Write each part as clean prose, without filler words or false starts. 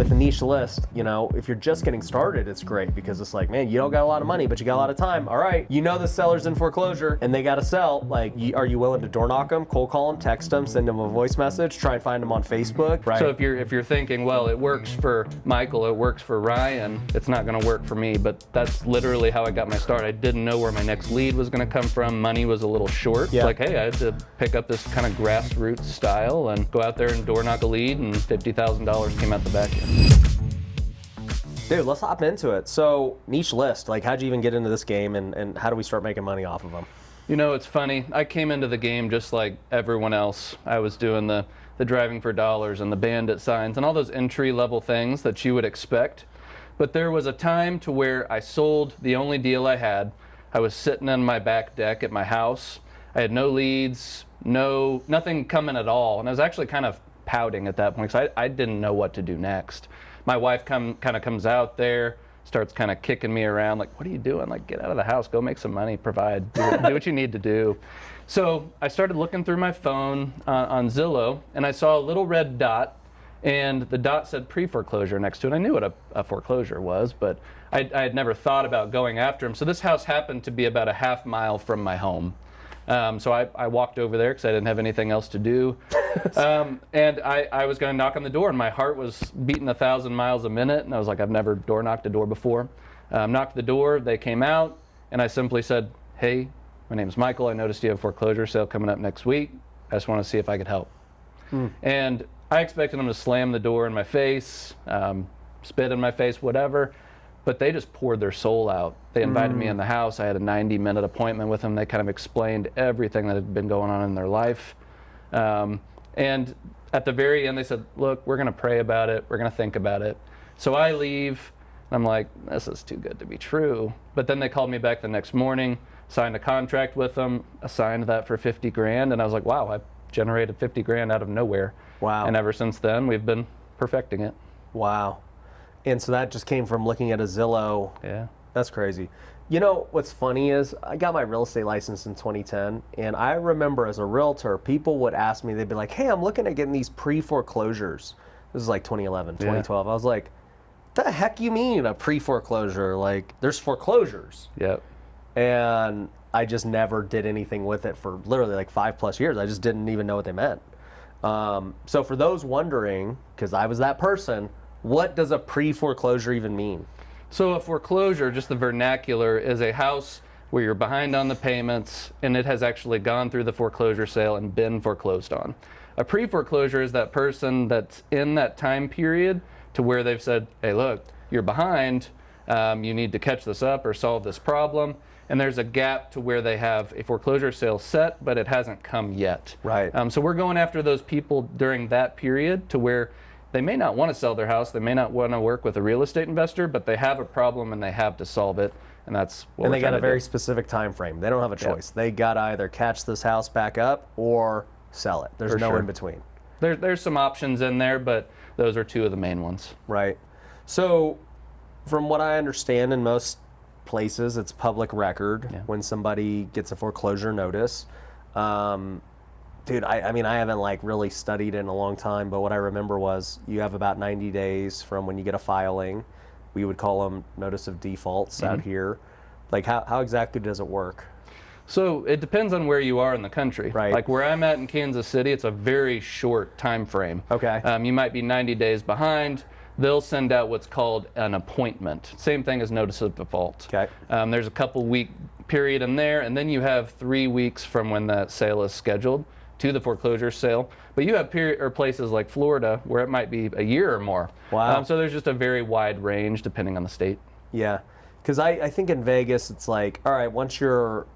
with a niche list, you know, if you're just getting started, it's great because it's like, man, you don't got a lot of money, but you got a lot of time. All right, you know the seller's in foreclosure and they got to sell. Like, are you willing to door knock them, cold call them, text them, send them a voice message, try and find them on Facebook? Right. So if you're thinking, well, it works for Michael, it works for Ryan, it's not going to work for me. But that's literally how I got my start. I didn't know where my next lead was going to come from. Money was a little short. Yeah. Like, hey, I had to pick up this kind of grassroots style and go out there and door knock a lead, and $50,000 came out the back end. Dude, let's hop into it. So, niche list, like, how'd you even get into this game, and how do we start making money off of them? You know, it's funny. I came into the game just like everyone else. I was doing the driving for dollars and the bandit signs and all those entry-level things that you would expect. But there was a time to where I sold the only deal I had. I was sitting on my back deck at my house. I had no leads, nothing coming at all. And I was actually kind of pouting at that point because I didn't know what to do next. My wife kind of comes out there, starts kind of kicking me around, like, what are you doing? Like, get out of the house, go make some money, provide, do what you need to do. So I started looking through my phone on Zillow, and I saw a little red dot, and the dot said pre-foreclosure next to it. I knew what a foreclosure was, but I had never thought about going after them. So this house happened to be about a half mile from my home. So I walked over there because I didn't have anything else to do. And I was going to knock on the door, and my heart was beating 1,000 miles a minute. And I was like, I've never door knocked a door before. Knocked the door, they came out, and I simply said, hey, my name's Michael. I noticed you have a foreclosure sale coming up next week. I just want to see if I could help. And I expected them to slam the door in my face, spit in my face, whatever. But they just poured their soul out. They invited me in the house. I had a 90-minute appointment with them. They kind of explained everything that had been going on in their life. And at the very end, they said, look, we're going to pray about it. We're going to think about it. So I leave, and I'm like, this is too good to be true. But then they called me back the next morning, signed a contract with them, assigned that for 50 grand. And I was like, wow, I generated 50 grand out of nowhere. Wow. And ever since then, we've been perfecting it. Wow. And so that just came from looking at a Zillow. Yeah. That's crazy. You know, what's funny is I got my real estate license in 2010, and I remember as a realtor, people would ask me, they'd be like, hey, I'm looking at getting these pre-foreclosures. This is like 2011, 2012. I was like, the heck you mean a pre-foreclosure? Like, there's foreclosures. Yep. And I just never did anything with it for literally like 5+ years. I just didn't even know what they meant. So for those wondering, because I was that person, what does a pre-foreclosure even mean? So a foreclosure, just the vernacular, is a house where you're behind on the payments and it has actually gone through the foreclosure sale and been foreclosed on. A pre-foreclosure is that person that's in that time period to where they've said, hey, look, you're behind, you need to catch this up or solve this problem. And there's a gap to where they have a foreclosure sale set, but it hasn't come yet. Right. So we're going after those people during that period to where they may not want to sell their house, they may not want to work with a real estate investor, but they have a problem and they have to solve it, and that's what And we're they got trying a to very do. specific time frame. They don't have a choice. Yep. They got to either catch this house back up or sell it. There's For no sure. in between. There's some options in there, but those are two of the main ones. Right. So from what I understand, in most places, it's public record when somebody gets a foreclosure notice. Dude, I mean, I haven't like really studied in a long time, but what I remember was you have about 90 days from when you get a filing. We would call them notice of defaults out here. Like, how exactly does it work? So it depends on where you are in the country. Right. Like where I'm at in Kansas City, it's a very short time frame. Okay. You might be 90 days behind. They'll send out what's called an appointment. Same thing as notice of default. Okay. There's a couple week period in there, and then you have 3 weeks from when that sale is scheduled to the foreclosure sale. But you have places like Florida where it might be a year or more. Wow. So there's just a very wide range depending on the state. Yeah. Because I think in Vegas, it's like, all right, once you're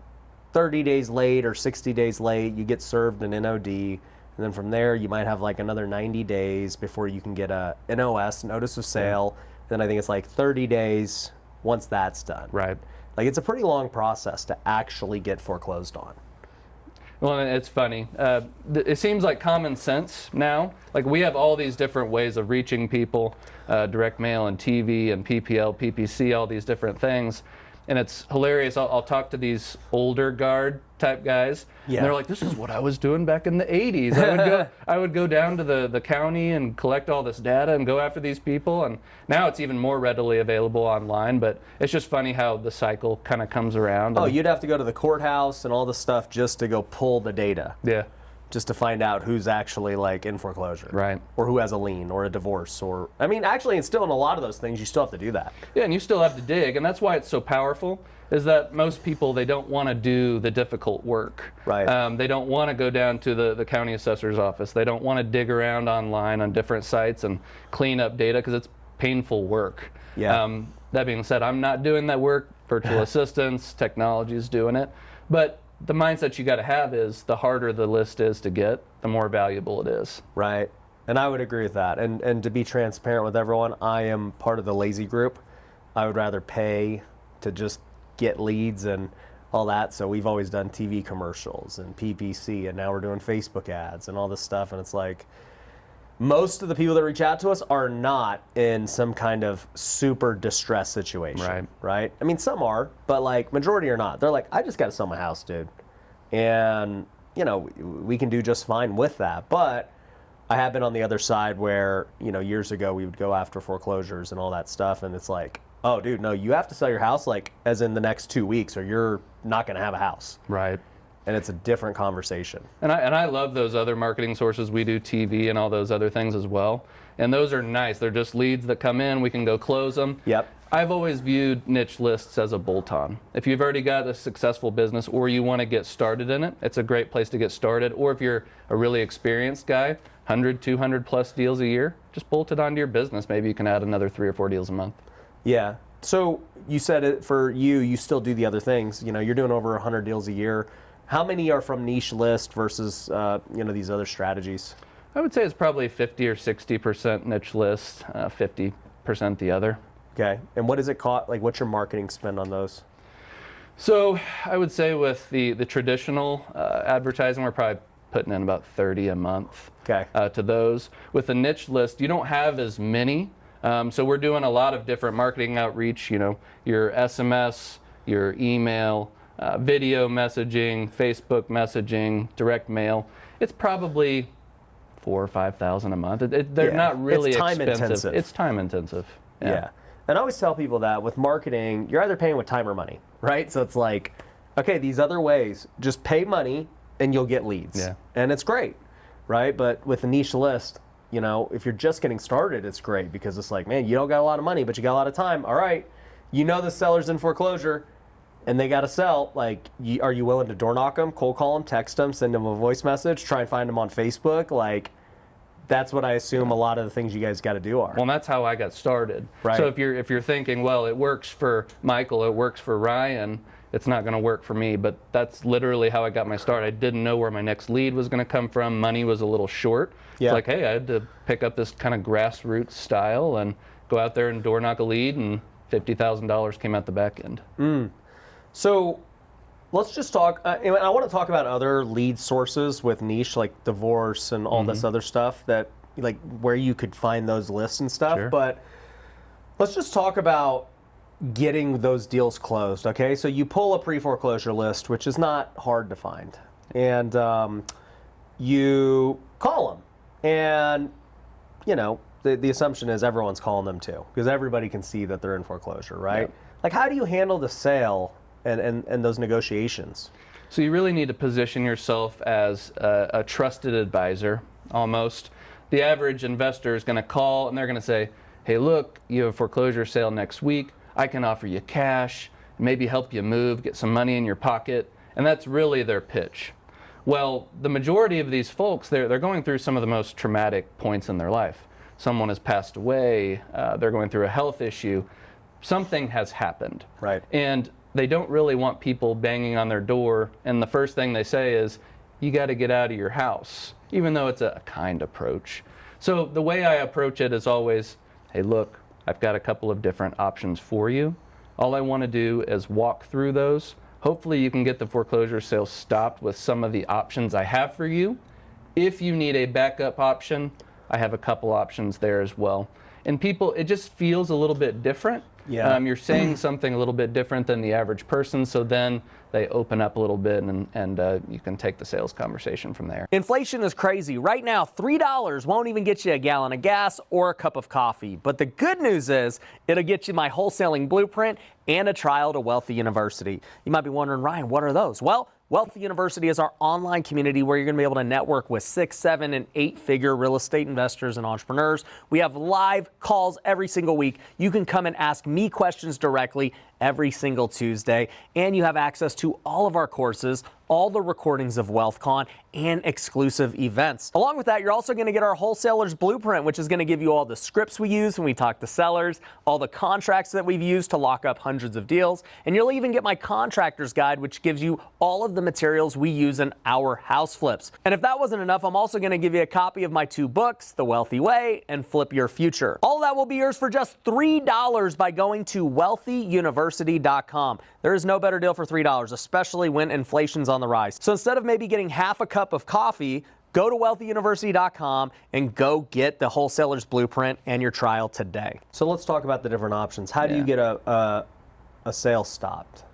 30 days late or 60 days late, you get served an NOD. And then from there, you might have like another 90 days before you can get a NOS, notice of sale. Then I think it's like 30 days once that's done. Right. Like, it's a pretty long process to actually get foreclosed on. Well, and it's funny. It seems like common sense now. Like, we have all these different ways of reaching people, direct mail and TV and PPL, PPC, all these different things. And it's hilarious. I'll talk to these older guard type guys, Yeah. and they're like, "This is what I was doing back in the '80s. I would go down to the county and collect all this data and go after these people." And now it's even more readily available online. But it's just funny how the cycle kind of comes around. Oh, you'd have to go to the courthouse and all this stuff just to go pull the data. Yeah. Just to find out who's actually like in foreclosure. Right. Or who has a lien or a divorce or, I mean, actually, it's still in a lot of those things, you still have to do that. Yeah, and you still have to dig, and that's why it's so powerful, is that most people, they don't want to do the difficult work. Right. They don't want to go down to the county assessor's office. They don't want to dig around online on different sites and clean up data because it's painful work. Yeah. That being said, I'm not doing that work. Virtual assistants, technology is doing it. But the mindset you got to have is the harder the list is to get, the more valuable it is. Right. And I would agree with that. And to be transparent with everyone, I am part of the lazy group. I would rather pay to just get leads and all that. So we've always done TV commercials and PPC, and now we're doing Facebook ads and all this stuff. And it's like, most of the people that reach out to us are not in some kind of super distressed situation. Right. I mean, some are, but like majority are not. They're like, I just got to sell my house, dude. And, you know, we can do just fine with that. But I have been on the other side where, you know, years ago we would go after foreclosures and all that stuff. And it's like, oh, dude, no, you have to sell your house like as in the next 2 weeks or you're not going to have a house. Right. And it's a different conversation. And I love those other marketing sources. We do TV and all those other things as well. And those are nice. They're just leads that come in. We can go close them. Yep. I've always viewed niche lists as a bolt-on. If you've already got a successful business or you want to get started in it, it's a great place to get started. Or if you're a really experienced guy, 100, 200 plus deals a year, just bolt it onto your business. Maybe you can add another 3 or 4 deals a month. Yeah. So you said it for you still do the other things. You know, you're doing over 100 deals a year. How many are from niche list versus, you know, these other strategies? I would say it's probably 50 or 60% niche list, 50% the other. Okay. And what does it cost? Like, what's your marketing spend on those? So I would say with the traditional advertising, we're probably putting in about 30 a month. Okay. To those. With the niche list, you don't have as many. So we're doing a lot of different marketing outreach, you know, your SMS, your email, video messaging, Facebook messaging, direct mail. It's probably $4,000 or $5,000 a month. They're not really it's time expensive. intensive. It's time intensive. Yeah. And I always tell people that with marketing, you're either paying with time or money, right? So it's like, okay, these other ways, just pay money and you'll get leads. Yeah. And it's great, right? But with a niche list, you know, if you're just getting started, it's great because it's like, man, you don't got a lot of money, but you got a lot of time. All right, you know the seller's in foreclosure and they got to sell. Like, are you willing to door knock them, cold call them, text them, send them a voice message, try and find them on Facebook? Like, that's what I assume a lot of the things you guys got to do are. Well, and that's how I got started. Right. So if you're thinking, well, it works for Michael, it works for Ryan, it's not going to work for me. But that's literally how I got my start. I didn't know where my next lead was going to come from. Money was a little short. Yeah. It's like, hey, I had to pick up this kind of grassroots style and go out there and door knock a lead, and $50,000 came out the back end. So let's just talk, and I want to talk about other lead sources with niche, like divorce and all this other stuff that, like, where you could find those lists and stuff. Sure. But let's just talk about getting those deals closed, okay? So you pull a pre-foreclosure list, which is not hard to find, and you call them. And, you know, the assumption is everyone's calling them too, because everybody can see that they're in foreclosure, right? Yep. Like, how do you handle the sale and those negotiations? So you really need to position yourself as a trusted advisor, almost. The average investor is going to call and they're going to say, hey, look, you have a foreclosure sale next week. I can offer you cash, maybe help you move, get some money in your pocket. And that's really their pitch. Well, the majority of these folks, they're going through some of the most traumatic points in their life. Someone has passed away, they're going through a health issue, something has happened. Right. And they don't really want people banging on their door, and the first thing they say is, you got to get out of your house, even though it's a kind approach. So the way I approach it is always, hey, look, I've got a couple of different options for you. All I want to do is walk through those. Hopefully you can get the foreclosure sale stopped with some of the options I have for you. If you need a backup option, I have a couple options there as well. And people, it just feels a little bit different. Yeah. You're saying something a little bit different than the average person, so then they open up a little bit, and you can take the sales conversation from there. Inflation is crazy. Right now, $3 won't even get you a gallon of gas or a cup of coffee. But the good news is it'll get you my Wholesaling Blueprint and a trial to Wealthy University. You might be wondering, Ryan, what are those? Well, Wealthy University is our online community where you're going to be able to network with 6, 7, and 8-figure real estate investors and entrepreneurs. We have live calls every single week. You can come and ask me questions directly every single Tuesday, and you have access to all of our courses, all the recordings of WealthCon, and exclusive events. Along with that, you're also going to get our Wholesaler's Blueprint, which is going to give you all the scripts we use when we talk to sellers, all the contracts that we've used to lock up hundreds of deals, and you'll even get my Contractor's Guide, which gives you all of the materials we use in our house flips. And if that wasn't enough, I'm also going to give you a copy of my 2 books, The Wealthy Way and Flip Your Future. All of that will be yours for just $3 by going to wealthyuniversity.com. There is no better deal for $3, especially when inflation's on the rise. So instead of maybe getting half a cup of coffee, go to wealthyuniversity.com and go get the Wholesaler's Blueprint and your trial today. So let's talk about the different options. How do you get a sale stopped?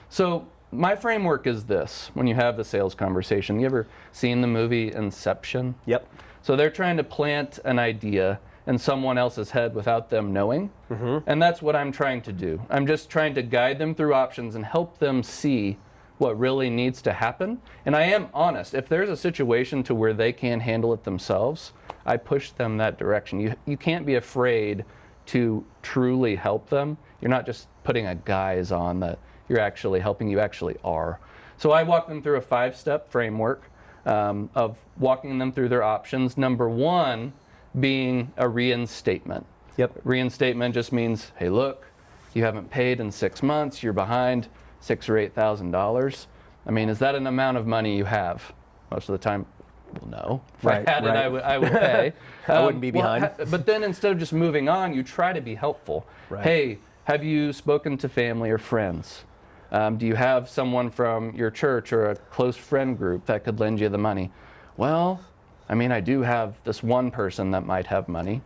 So my framework is this. When you have the sales conversation, you ever seen the movie Inception? Yep. So they're trying to plant an idea in someone else's head without them knowing. And that's what I'm trying to do. I'm just trying to guide them through options and help them see what really needs to happen. And I am honest, if there's a situation to where they can't handle it themselves, I push them that direction. You can't be afraid to truly help them. You're not just putting a guise on that you're actually helping, you actually are. So I walk them through a 5-step framework of walking them through their options. Number 1 being a reinstatement. Yep. Reinstatement just means, hey, look, you haven't paid in 6 months, you're behind $6,000 or $8,000. I mean, is that an amount of money you have? Most of the time, well, no. If I had it, I would pay. I wouldn't be behind. But then instead of just moving on, you try to be helpful. Right. Hey, have you spoken to family or friends? Do you have someone from your church or a close friend group that could lend you the money? Well, I mean, I do have this one person that might have money.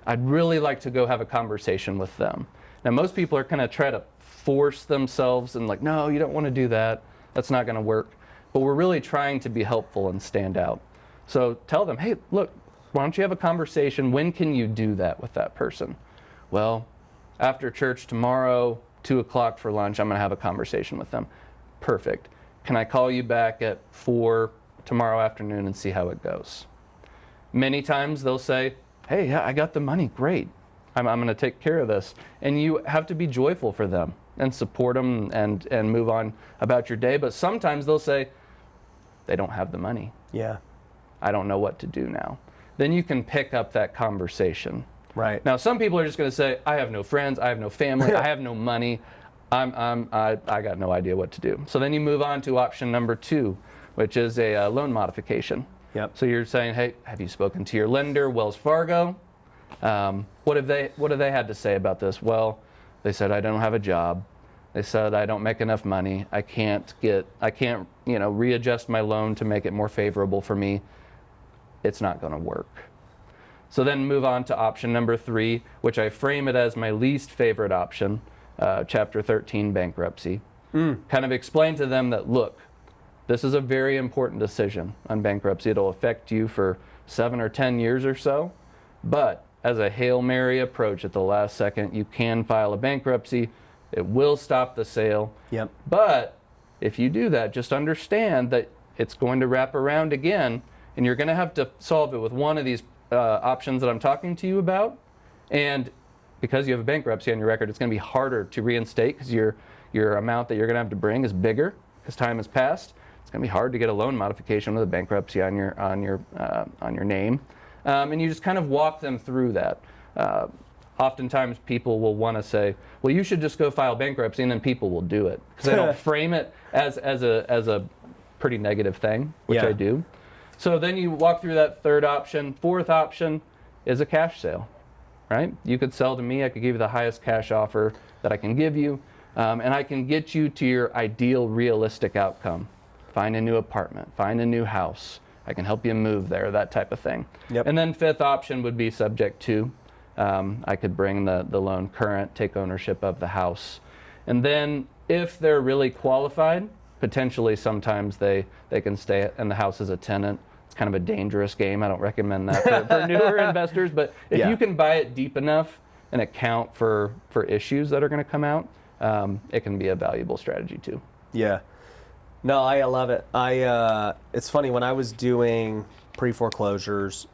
I'd really like to go have a conversation with them. Now, most people are going to try to force themselves and like, no, you don't want to do that. That's not going to work. But we're really trying to be helpful and stand out. So tell them, hey, look, why don't you have a conversation? When can you do that with that person? Well, after church tomorrow, 2 o'clock for lunch, I'm going to have a conversation with them. Perfect. Can I call you back at 4 tomorrow afternoon and see how it goes? Many times they'll say, hey, yeah, I got the money, great. I'm going to take care of this. And you have to be joyful for them and support them and move on about your day. But sometimes they'll say, they don't have the money. Yeah. I don't know what to do now. Then you can pick up that conversation. Right. Now, some people are just going to say, I have no friends, I have no family, I have no money. I got no idea what to do. So then you move on to option number 2, which is a loan modification. Yep. So you're saying, hey, have you spoken to your lender, Wells Fargo? What have they had to say about this? Well, they said I don't have a job. They said I don't make enough money. I can't readjust my loan to make it more favorable for me. It's not going to work. So then move on to option number 3, which I frame it as my least favorite option, Chapter 13 bankruptcy. Kind of explain to them that, look, this is a very important decision on bankruptcy. It'll affect you for 7 or 10 years or so, but as a Hail Mary approach at the last second, you can file a bankruptcy. It will stop the sale. Yep. But if you do that, just understand that it's going to wrap around again, and you're going to have to solve it with one of these options that I'm talking to you about. And because you have a bankruptcy on your record, it's going to be harder to reinstate because your amount that you're going to have to bring is bigger because time has passed. It's going to be hard to get a loan modification with a bankruptcy on your name. And you just kind of walk them through that. Oftentimes people will want to say, well, you should just go file bankruptcy, and then people will do it because they don't frame it as a pretty negative thing, which I do. So then you walk through that 3rd option. 4th option is a cash sale, right? You could sell to me. I could give you the highest cash offer that I can give you, and I can get you to your ideal, realistic outcome. Find a new apartment, find a new house. I can help you move there, that type of thing. Yep. And then 5th option would be subject to. I could bring the loan current, take ownership of the house. And then if they're really qualified, potentially sometimes they can stay in the house as a tenant. It's kind of a dangerous game. I don't recommend that for newer investors. But if you can buy it deep enough and account for issues that are going to come out, it can be a valuable strategy too. Yeah. No, I love it. It's funny, when I was doing pre-foreclosures,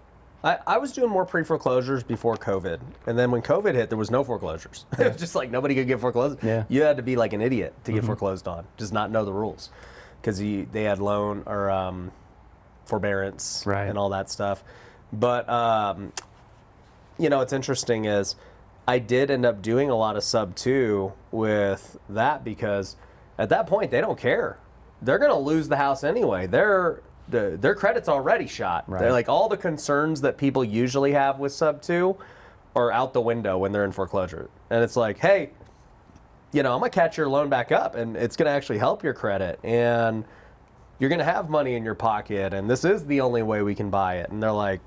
I was doing more pre-foreclosures before COVID. And then when COVID hit, there was no foreclosures. It was just like nobody could get foreclosed. Yeah. You had to be like an idiot to get foreclosed on, just not know the rules. Because they had loan or forbearance and all that stuff. But, what's interesting is I did end up doing a lot of sub 2 with that, because at that point, they don't care. They're going to lose the house anyway. Their credit's already shot. They're like, all the concerns that people usually have with sub 2 are out the window when they're in foreclosure. And it's like, hey, I'm going to catch your loan back up, and it's going to actually help your credit, and you're going to have money in your pocket, and this is the only way we can buy it. And they're like,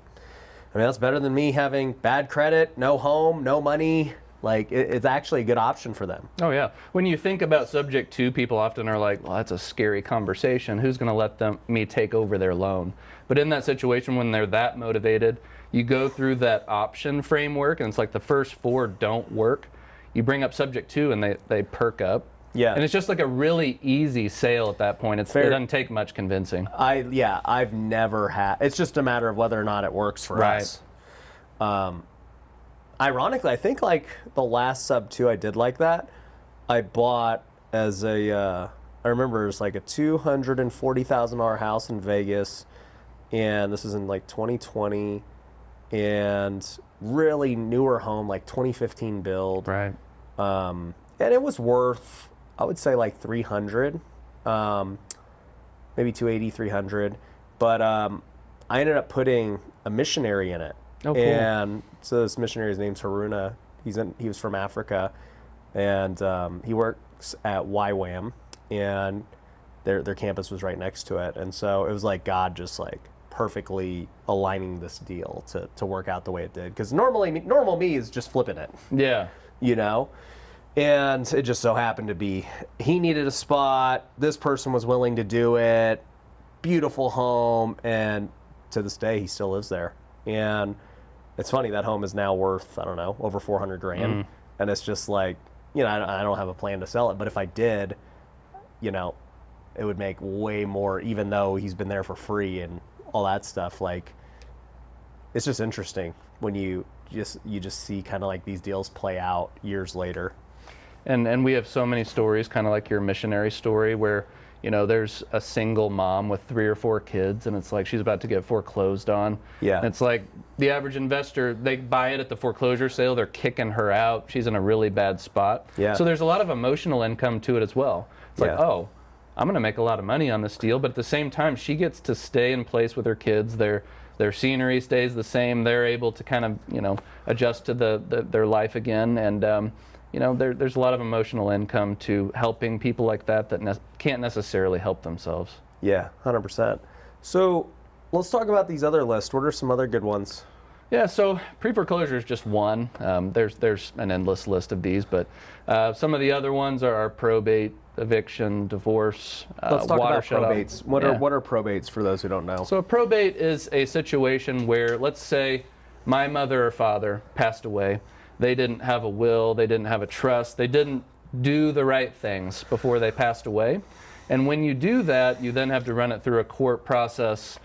I mean, that's better than me having bad credit, no home, no money. Like, it's actually a good option for them. Oh, yeah. When you think about subject to, people often are like, well, that's a scary conversation. Who's going to let me take over their loan? But in that situation, when they're that motivated, you go through that option framework, and it's like the first 4 don't work. You bring up subject to, and they perk up. Yeah. And it's just like a really easy sale at that point. It doesn't take much convincing. I've never had. It's just a matter of whether or not it works for us. Ironically, I think like the last sub 2 I did like that, I bought as I remember it was like a $240,000 house in Vegas, and this is in like 2020, and really newer home, like 2015 build. Right. And it was worth, I would say like 300, maybe 280, 300. But I ended up putting a missionary in it. Oh, cool. And so this missionary's name's Haruna. He was from Africa, and he works at YWAM, and their campus was right next to it. And so it was like God just like perfectly aligning this deal to work out the way it did. Because normal me is just flipping it. Yeah. And it just so happened to be, he needed a spot, this person was willing to do it, beautiful home, and to this day, he still lives there. And it's funny, that home is now worth, I don't know, over 400 grand. And it's just like, I don't have a plan to sell it, but if I did, it would make way more, even though he's been there for free and all that stuff. Like, it's just interesting when you just see kind of like these deals play out years later. And we have so many stories, kind of like your missionary story, where there's a single mom with 3 or 4 kids, and it's like she's about to get foreclosed on. Yeah. And it's like the average investor, they buy it at the foreclosure sale, they're kicking her out. She's in a really bad spot. Yeah. So there's a lot of emotional income to it as well. It's like, oh, I'm going to make a lot of money on this deal, but at the same time, she gets to stay in place with her kids. Their scenery stays the same. They're able to kind of, adjust to their life again. And, there's a lot of emotional income to helping people like that can't necessarily help themselves. Yeah, 100%. So let's talk about these other lists. What are some other good ones? Yeah, so pre-foreclosure is just one. There's an endless list of these, but some of the other ones are probate, eviction, divorce, let's talk water about shut-off. probates. What are probates for those who don't know? So a probate is a situation where, let's say, my mother or father passed away. They didn't have a will, they didn't have a trust, they didn't do the right things before they passed away. And when you do that, you then have to run it through a court process,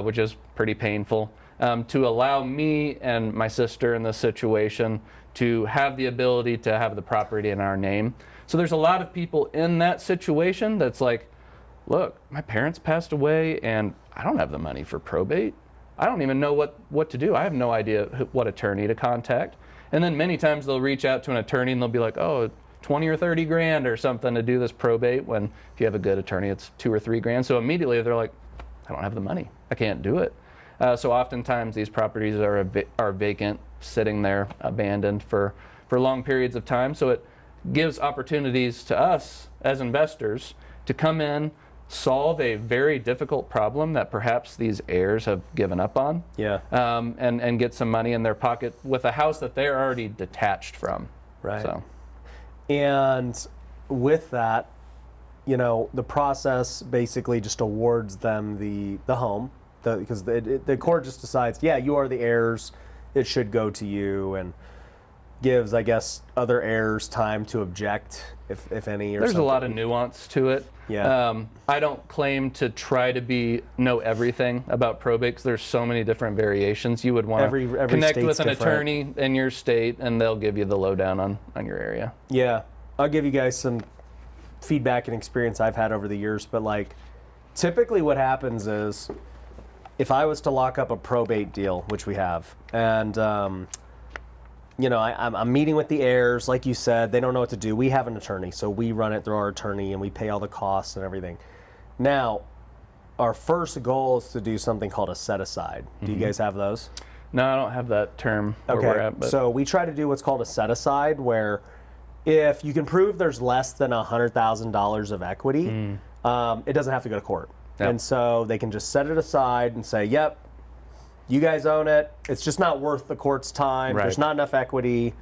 which is pretty painful, to allow me and my sister in this situation to have the ability to have the property in our name. So there's a lot of people in that situation that's like, look, my parents passed away and I don't have the money for probate. I don't even know what to do. I have no idea what attorney to contact. And then many times they'll reach out to an attorney and they'll be like, oh, 20 or 30 grand or something to do this probate, when if you have a good attorney, it's 2 or 3 grand. So immediately they're like, I don't have the money. I can't do it. So oftentimes these properties are vacant, sitting there abandoned for long periods of time. So it gives opportunities to us as investors to come in, solve a very difficult problem that perhaps these heirs have given up on. Yeah. And get some money in their pocket with a house that they're already detached from. Right. So. And with that, you know, the process basically just awards them the home, because the court just decides, yeah, you are the heirs, it should go to you, and gives, I guess, other heirs time to object, if any. Or There's something. a lot of nuance to it. Yeah. I don't claim to try to know everything about probate, because there's so many different variations. You would want Every to connect state's with an different. attorney in your state, and they'll give you the lowdown on your area. Yeah. I'll give you guys some feedback and experience I've had over the years, but like, typically what happens is, if I was to lock up a probate deal, which we have, and you know, I'm meeting with the heirs, like you said, they don't know what to do. We have an attorney, so we run it through our attorney and we pay all the costs and everything. Now, our first goal is to do something called a set aside. Do you guys have those? No, I don't have that term where we're at. But So we try to do what's called a set aside, where if you can prove there's less than $100,000 of equity, it doesn't have to go to court. Yep. And so they can just set it aside and say, yep, you guys own it. It's just not worth the court's time. Right. There's not enough equity.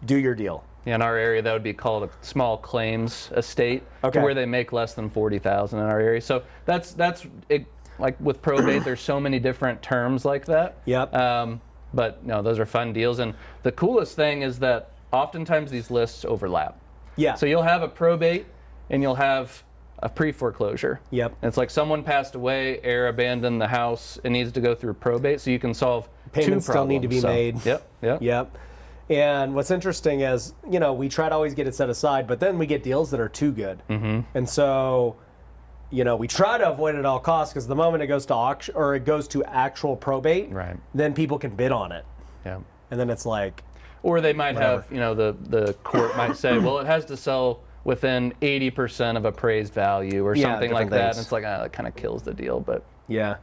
Do your deal. Yeah, in our area, that would be called a small claims estate, Okay. where they make less than $40,000 in our area. So that's it. Like with probate, there's so many different terms like that. Yep. But no, those are fun deals. And the coolest thing is that oftentimes these lists overlap. Yeah. So you'll have a probate and you'll have a pre-foreclosure. Yep. And it's like someone passed away, heir abandoned the house, it needs to go through probate, so you can solve Payments two still need to be problems. made. Yep. Yep. And what's interesting is, you know, we try to always get it set aside, but then we get deals that are too good. Mm-hmm. And so, you know, we try to avoid it at all costs, because the moment it goes to auction or it goes to actual probate, Right. then people can bid on it. Yeah. And then it's like, Or they might Whatever. have, you know, the court might say, well, it has to sell within 80% of appraised value or Yeah, something like different that. things. And it's like, that kind of kills the deal. But yeah.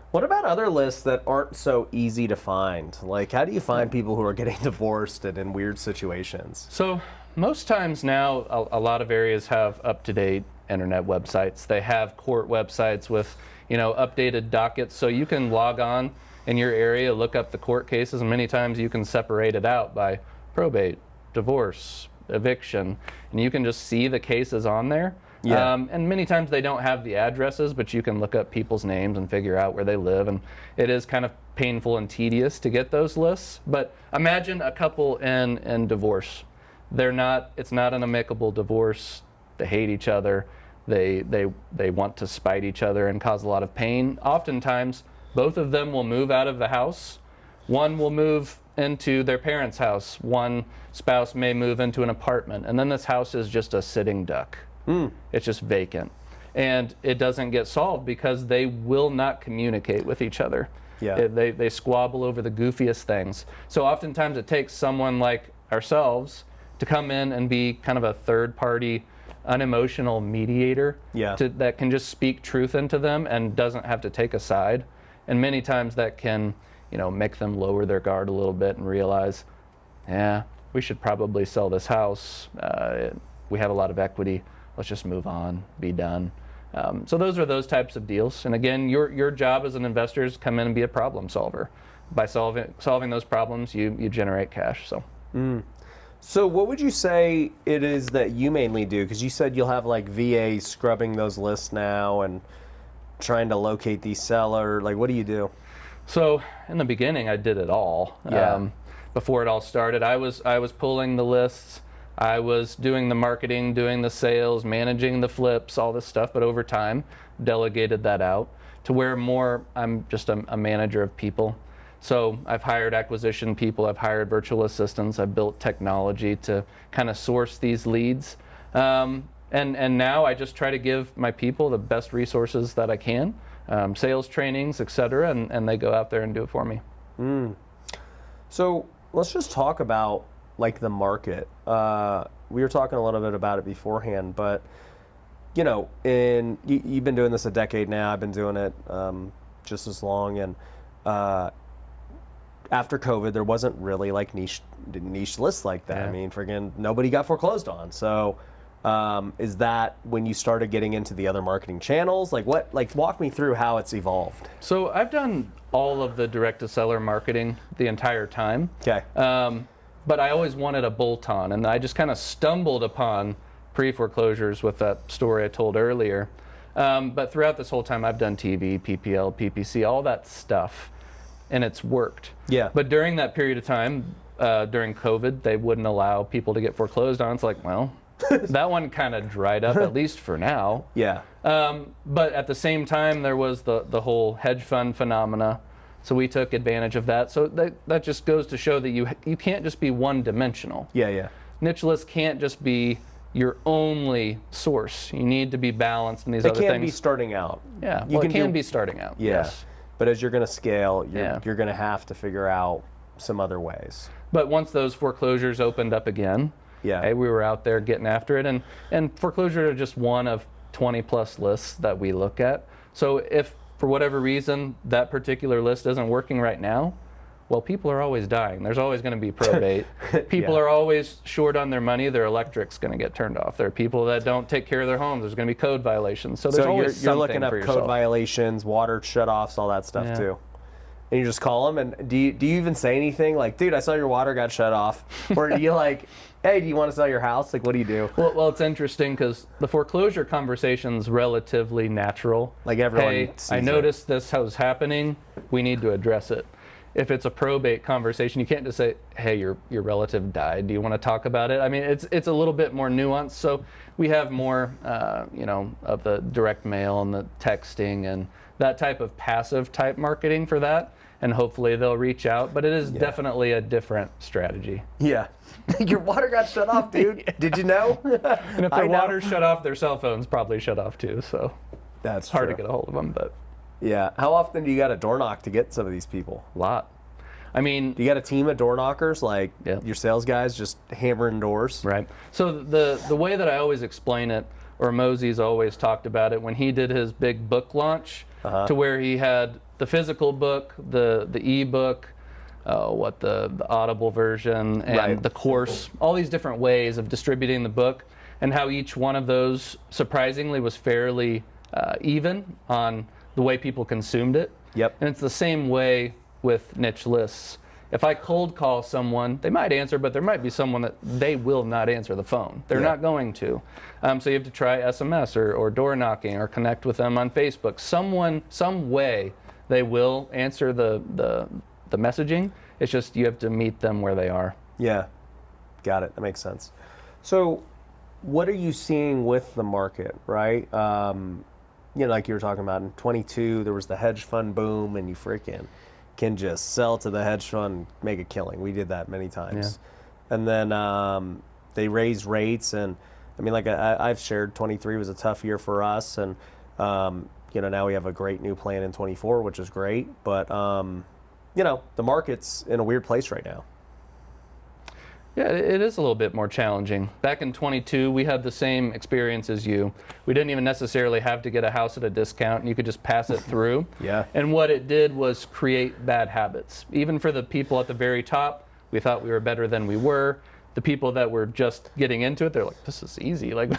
What about other lists that aren't so easy to find? Like, how do you find people who are getting divorced and in weird situations? so most times now, a lot of areas have up-to-date internet websites. They have court websites with, you know, updated dockets. So you can log on in your area, look up the court cases, and many times you can separate it out by probate, divorce, eviction, and you can just see the cases on there. Yeah. And many times they don't have the addresses, but you can look up people's names and figure out where they live. And it is kind of painful and tedious to get those lists. But imagine a couple in divorce. It's not an amicable divorce. They hate each other. They want to spite each other and cause a lot of pain. Oftentimes, both of them will move out of the house. One will move into their parents' house. One spouse may move into an apartment. And then this house is just a sitting duck. It's just vacant. And it doesn't get solved because they will not communicate with each other. Yeah. They squabble over the goofiest things. So oftentimes it takes someone like ourselves to come in and be kind of a third-party, unemotional mediator Yeah. that can just speak truth into them and doesn't have to take a side. And many times that can, you know, make them lower their guard a little bit and realize, yeah, we should probably sell this house. We have a lot of equity. Let's just move on, be done. So those are those types of deals. And again, your job as an investor is to come in and be a problem solver. By solving those problems, you generate cash. So. So what would you say it is that you mainly do? Because you said you'll have like VAs scrubbing those lists now and trying to locate these sellers. Like, what do you do? So in the beginning, I did it all. Yeah. Before it all started, I was pulling the lists. I was doing the marketing, doing the sales, managing the flips, all this stuff. But over time, delegated that out to where more I'm just a manager of people. So I've hired acquisition people, I've hired virtual assistants, I've built technology to kind of source these leads. And now I just try to give my people the best resources that I can, sales trainings, etc., and they go out there and do it for me. So let's just talk about like the market. We were talking a little bit about it beforehand, but you know, you've been doing this a decade now. I've been doing it just as long, and after COVID, there wasn't really like niche lists like that. Yeah. I mean, friggin' nobody got foreclosed on. So Is that when you started getting into the other marketing channels? Like walk me through how it's evolved. So I've done all of the direct-to-seller marketing the entire time. Okay. But I always wanted a bolt-on, and I just kind of stumbled upon Pre-Foreclosures with that story I told earlier. But throughout this whole time, I've done TV, PPL, PPC, all that stuff, and it's worked. Yeah. But during that period of time, during COVID, they wouldn't allow people to get foreclosed on. It's like, well, that one kind of dried up, at least for now. Yeah. But at the same time, there was the whole hedge fund phenomena. So we took advantage of that. So that just goes to show that you can't just be one-dimensional. Yeah, yeah. Niche lists can't just be your only source. You need to be balanced in these other things. It can be starting out. Yeah, well, it can be starting out. Yeah. Yes. But as you're going to scale, you're going to have to figure out some other ways. But once those foreclosures opened up again, yeah, we were out there getting after it. And foreclosure are just one of 20 plus lists that we look at. So if for whatever reason that particular list isn't working right now, well, people are always dying. There's always going to be probate. People are always short on their money. Their electric's going to get turned off. There are people that don't take care of their homes. There's going to be code violations. So there's always you're something looking up for code yourself. violations, water shutoffs, all that stuff too. And you just call them, and do you even say anything like, dude, I saw your water got shut off? Or do you like, hey, do you want to sell your house? Like, what do you do? Well, it's interesting because the foreclosure conversation's relatively natural. Like everyone hey, sees I noticed this was happening. We need to address it. If it's a probate conversation, you can't just say, hey, your relative died. Do you want to talk about it? I mean, it's a little bit more nuanced. So we have more, of the direct mail and the texting and that type of passive type marketing for that. And hopefully they'll reach out. But it is definitely a different strategy. Yeah. Your water got shut off, dude. Did you know? And if their water's shut off, their cell phone's probably shut off too. So that's hard to get a hold of them. But yeah. How often do you got to door knock to get some of these people? a lot. I mean, do you got a team of door knockers, like your sales guys just hammering doors? Right. So the way that I always explain it, or Mosey's always talked about it when he did his big book launch, to where he had the physical book, the e-book, the Audible version, and the course, all these different ways of distributing the book, and how each one of those surprisingly was fairly even on the way people consumed it. Yep. And it's the same way with niche lists. If I cold call someone, they might answer, but there might be someone that they will not answer the phone. They're not going to. So you have to try SMS or door knocking or connect with them on Facebook. Some way they will answer the messaging. It's just you have to meet them where they are. Yeah, got it. That makes sense. So what are you seeing with the market, right? Like you were talking about in 22, there was the hedge fund boom, and you freaking can just sell to the hedge fund, make a killing. We did that many times. Yeah. And then they raised rates, and I mean, like I've shared, 23 was a tough year for us, and now we have a great new plan in 24, which is great, but the market's in a weird place right now. Yeah, it is a little bit more challenging. Back in 22, we had the same experience as you. We didn't even necessarily have to get a house at a discount, and you could just pass it through. Yeah. And what it did was create bad habits. Even for the people at the very top, we thought we were better than we were. The people that were just getting into it, they're like, this is easy. Like,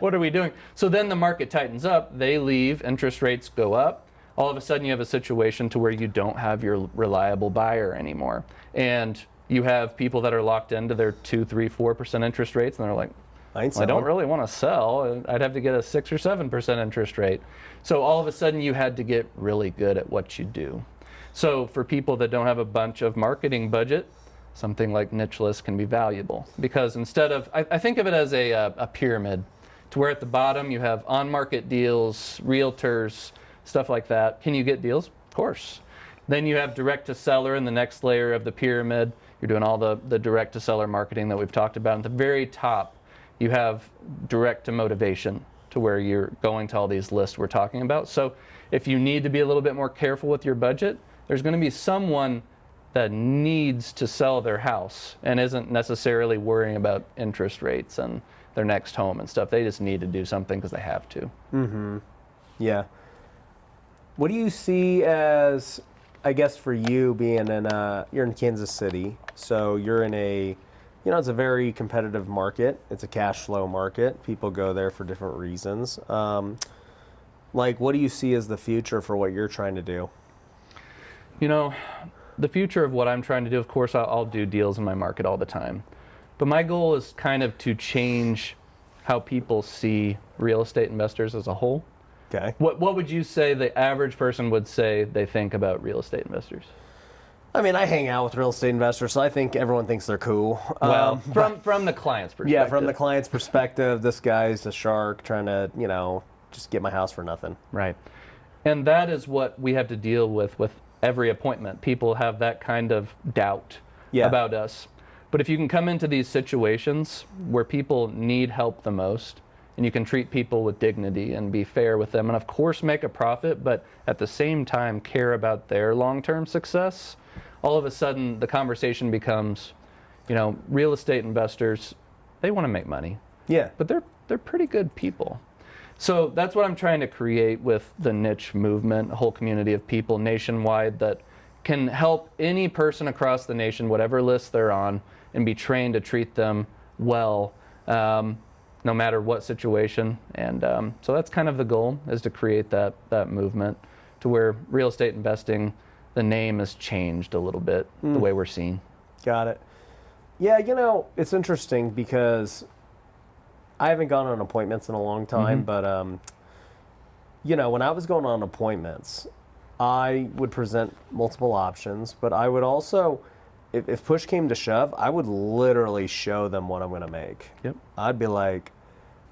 what are we doing? So then the market tightens up, they leave, interest rates go up. All of a sudden you have a situation to where you don't have your reliable buyer anymore. And you have people that are locked into their 2%, 3%, 4% interest rates, and they're like, I don't really want to sell. I'd have to get a 6 or 7% interest rate. So all of a sudden you had to get really good at what you do. So for people that don't have a bunch of marketing budget, something like niche lists can be valuable, because instead of, I think of it as a pyramid, to where at the bottom you have on-market deals, realtors, stuff like that. Can you get deals? Of course. Then you have direct-to-seller in the next layer of the pyramid. You're doing all the direct-to-seller marketing that we've talked about. At the very top, you have direct-to-motivation, to where you're going to all these lists we're talking about. So if you need to be a little bit more careful with your budget, there's going to be someone that needs to sell their house and isn't necessarily worrying about interest rates and their next home and stuff. They just need to do something because they have to. Mm-hmm. Yeah. What do you see as, I guess for you being you're in Kansas City, so you're in a you know, it's a very competitive market. It's a cash flow market. People go there for different reasons. Like, what do you see as the future for what you're trying to do? You know, the future of what I'm trying to do, of course, I'll do deals in my market all the time. But my goal is kind of to change how people see real estate investors as a whole. Okay. What would you say the average person would say they think about real estate investors? I mean, I hang out with real estate investors, so I think everyone thinks they're cool. Well, from the client's perspective. Yeah, from the client's perspective, this guy's a shark trying to, you know, just get my house for nothing. Right. And that is what we have to deal with every appointment. People have that kind of doubt about us. But if you can come into these situations where people need help the most, and you can treat people with dignity and be fair with them, and of course make a profit, but at the same time care about their long-term success, all of a sudden the conversation becomes, you know, real estate investors, they want to make money. Yeah. But they're pretty good people. So that's what I'm trying to create with the niche movement, a whole community of people nationwide that can help any person across the nation, whatever list they're on, and be trained to treat them well, no matter what situation. And so that's kind of the goal, is to create that movement to where real estate investing, the name has changed a little bit, the way we're seen. Got it. Yeah, you know, it's interesting because I haven't gone on appointments in a long time, but, you know, when I was going on appointments, I would present multiple options, but I would also, if push came to shove, I would literally show them what I'm going to make. Yep. I'd be like,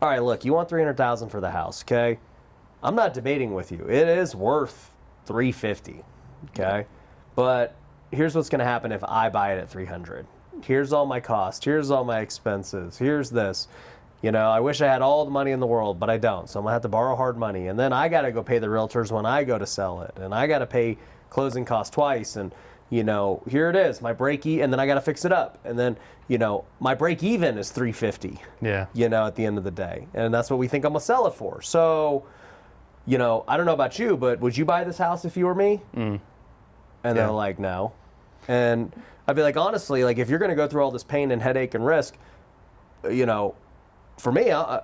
all right, look, you want $300,000 for the house, okay? I'm not debating with you. It is worth $350, okay? But here's what's going to happen if I buy it at $300. Here's all my costs. Here's all my expenses. Here's this. You know, I wish I had all the money in the world, but I don't. So I'm going to have to borrow hard money. And then I got to go pay the realtors when I go to sell it. And I got to pay closing costs twice. And, you know, here it is, my break-even, and then I got to fix it up. And then, you know, my break-even is $350, you know, at the end of the day. And that's what we think I'm going to sell it for. So, you know, I don't know about you, but would you buy this house if you were me? And they're like, no. And I'd be like, honestly, like, if you're going to go through all this pain and headache and risk, you know, for me, I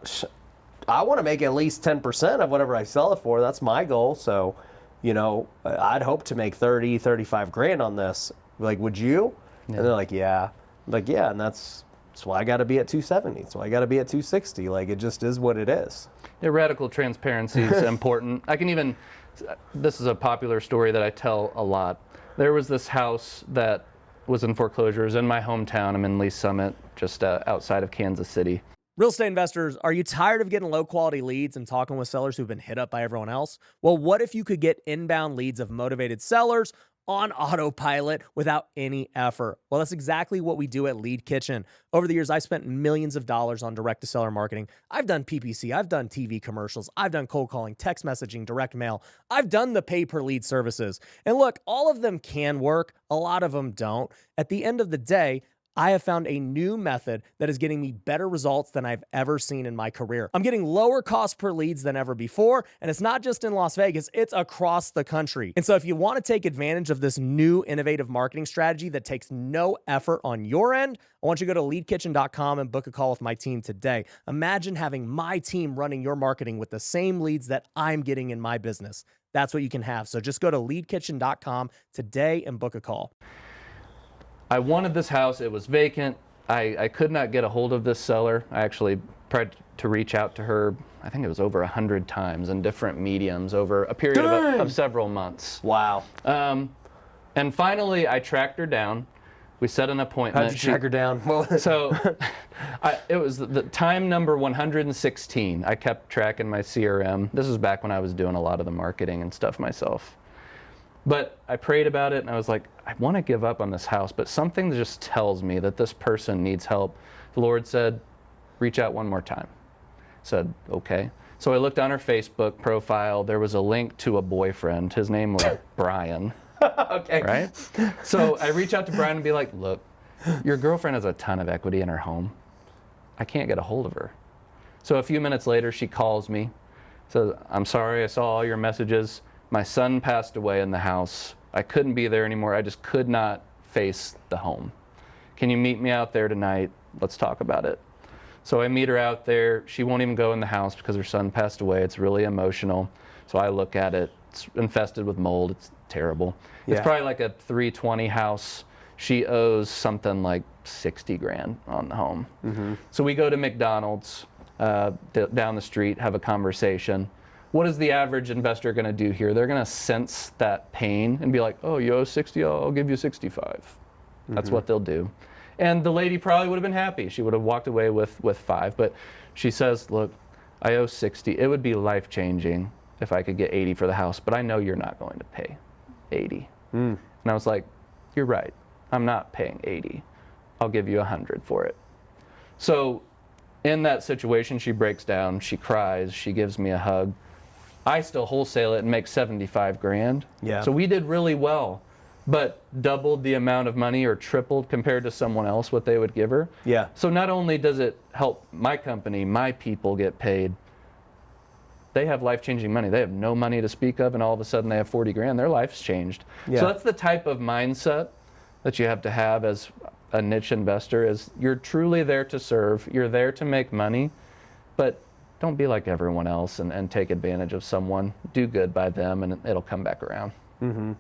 want to make at least 10% of whatever I sell it for. That's my goal. So, you know, I'd hope to make 30, 35 grand on this. Like, would you? And they're like, yeah. I'm like, yeah, and that's why I got to be at 270. That's why I got to be at 260. Like, it just is what it is. Yeah, radical transparency is important. I can even, this is a popular story that I tell a lot. There was this house that was in foreclosures in my hometown. I'm in Lee Summit, just outside of Kansas City. Real estate investors, are you tired of getting low-quality leads and talking with sellers who've been hit up by everyone else? Well, what if you could get inbound leads of motivated sellers on autopilot without any effort? Well, that's exactly what we do at Lead Kitchen. Over the years, I've spent millions of dollars on direct-to-seller marketing. I've done PPC, I've done TV commercials, I've done cold calling, text messaging, direct mail. I've done the pay-per-lead services. And look, all of them can work. A lot of them don't. At the end of the day, I have found a new method that is getting me better results than I've ever seen in my career. I'm getting lower cost per leads than ever before, and it's not just in Las Vegas, it's across the country. And so if you want to take advantage of this new innovative marketing strategy that takes no effort on your end, I want you to go to leadkitchen.com and book a call with my team today. Imagine having my team running your marketing with the same leads that I'm getting in my business. That's what you can have. So just go to leadkitchen.com today and book a call. I wanted this house. It was vacant. I could not get a hold of this seller. I actually tried to reach out to her, I think it was over 100 times in different mediums over a period of several months. Wow. And finally, I tracked her down. We set an appointment. How'd you track her down? So it was the time number 116. I kept track in my CRM. This was back when I was doing a lot of the marketing and stuff myself. But I prayed about it, and I was like, I want to give up on this house, but something just tells me that this person needs help. The Lord said, reach out one more time. I said, okay. So I looked on her Facebook profile. There was a link to a boyfriend. His name was Brian. Okay. Right? So I reach out to Brian and be like, look, your girlfriend has a ton of equity in her home. I can't get a hold of her. So a few minutes later, she calls me, says, I'm sorry, I saw all your messages. My son passed away in the house. I couldn't be there anymore. I just could not face the home. Can you meet me out there tonight? Let's talk about it. So I meet her out there. She won't even go in the house because her son passed away. It's really emotional. So I look at it. It's infested with mold. It's terrible. Yeah. It's probably like a 320 house. She owes something like 60 grand on the home. Mm-hmm. So we go to McDonald's down the street, have a conversation. What is the average investor going to do here? They're going to sense that pain and be like, oh, you owe 60, I'll give you 65. That's what they'll do. And the lady probably would have been happy. She would have walked away with 5. But she says, look, I owe 60. It would be life-changing if I could get 80 for the house, but I know you're not going to pay 80. And I was like, you're right. I'm not paying 80. I'll give you 100 for it. So in that situation, she breaks down, she cries, she gives me a hug. I still wholesale it and make 75 grand. Yeah. So we did really well, but doubled the amount of money or tripled compared to someone else what they would give her. Yeah. So not only does it help my company, my people get paid, they have life-changing money. They have no money to speak of, and all of a sudden they have 40 grand. Their life's changed. Yeah. So that's the type of mindset that you have to have as a niche investor, is you're truly there to serve. You're there to make money, but don't be like everyone else and take advantage of someone. Do good by them, and it'll come back around. Mm-hmm.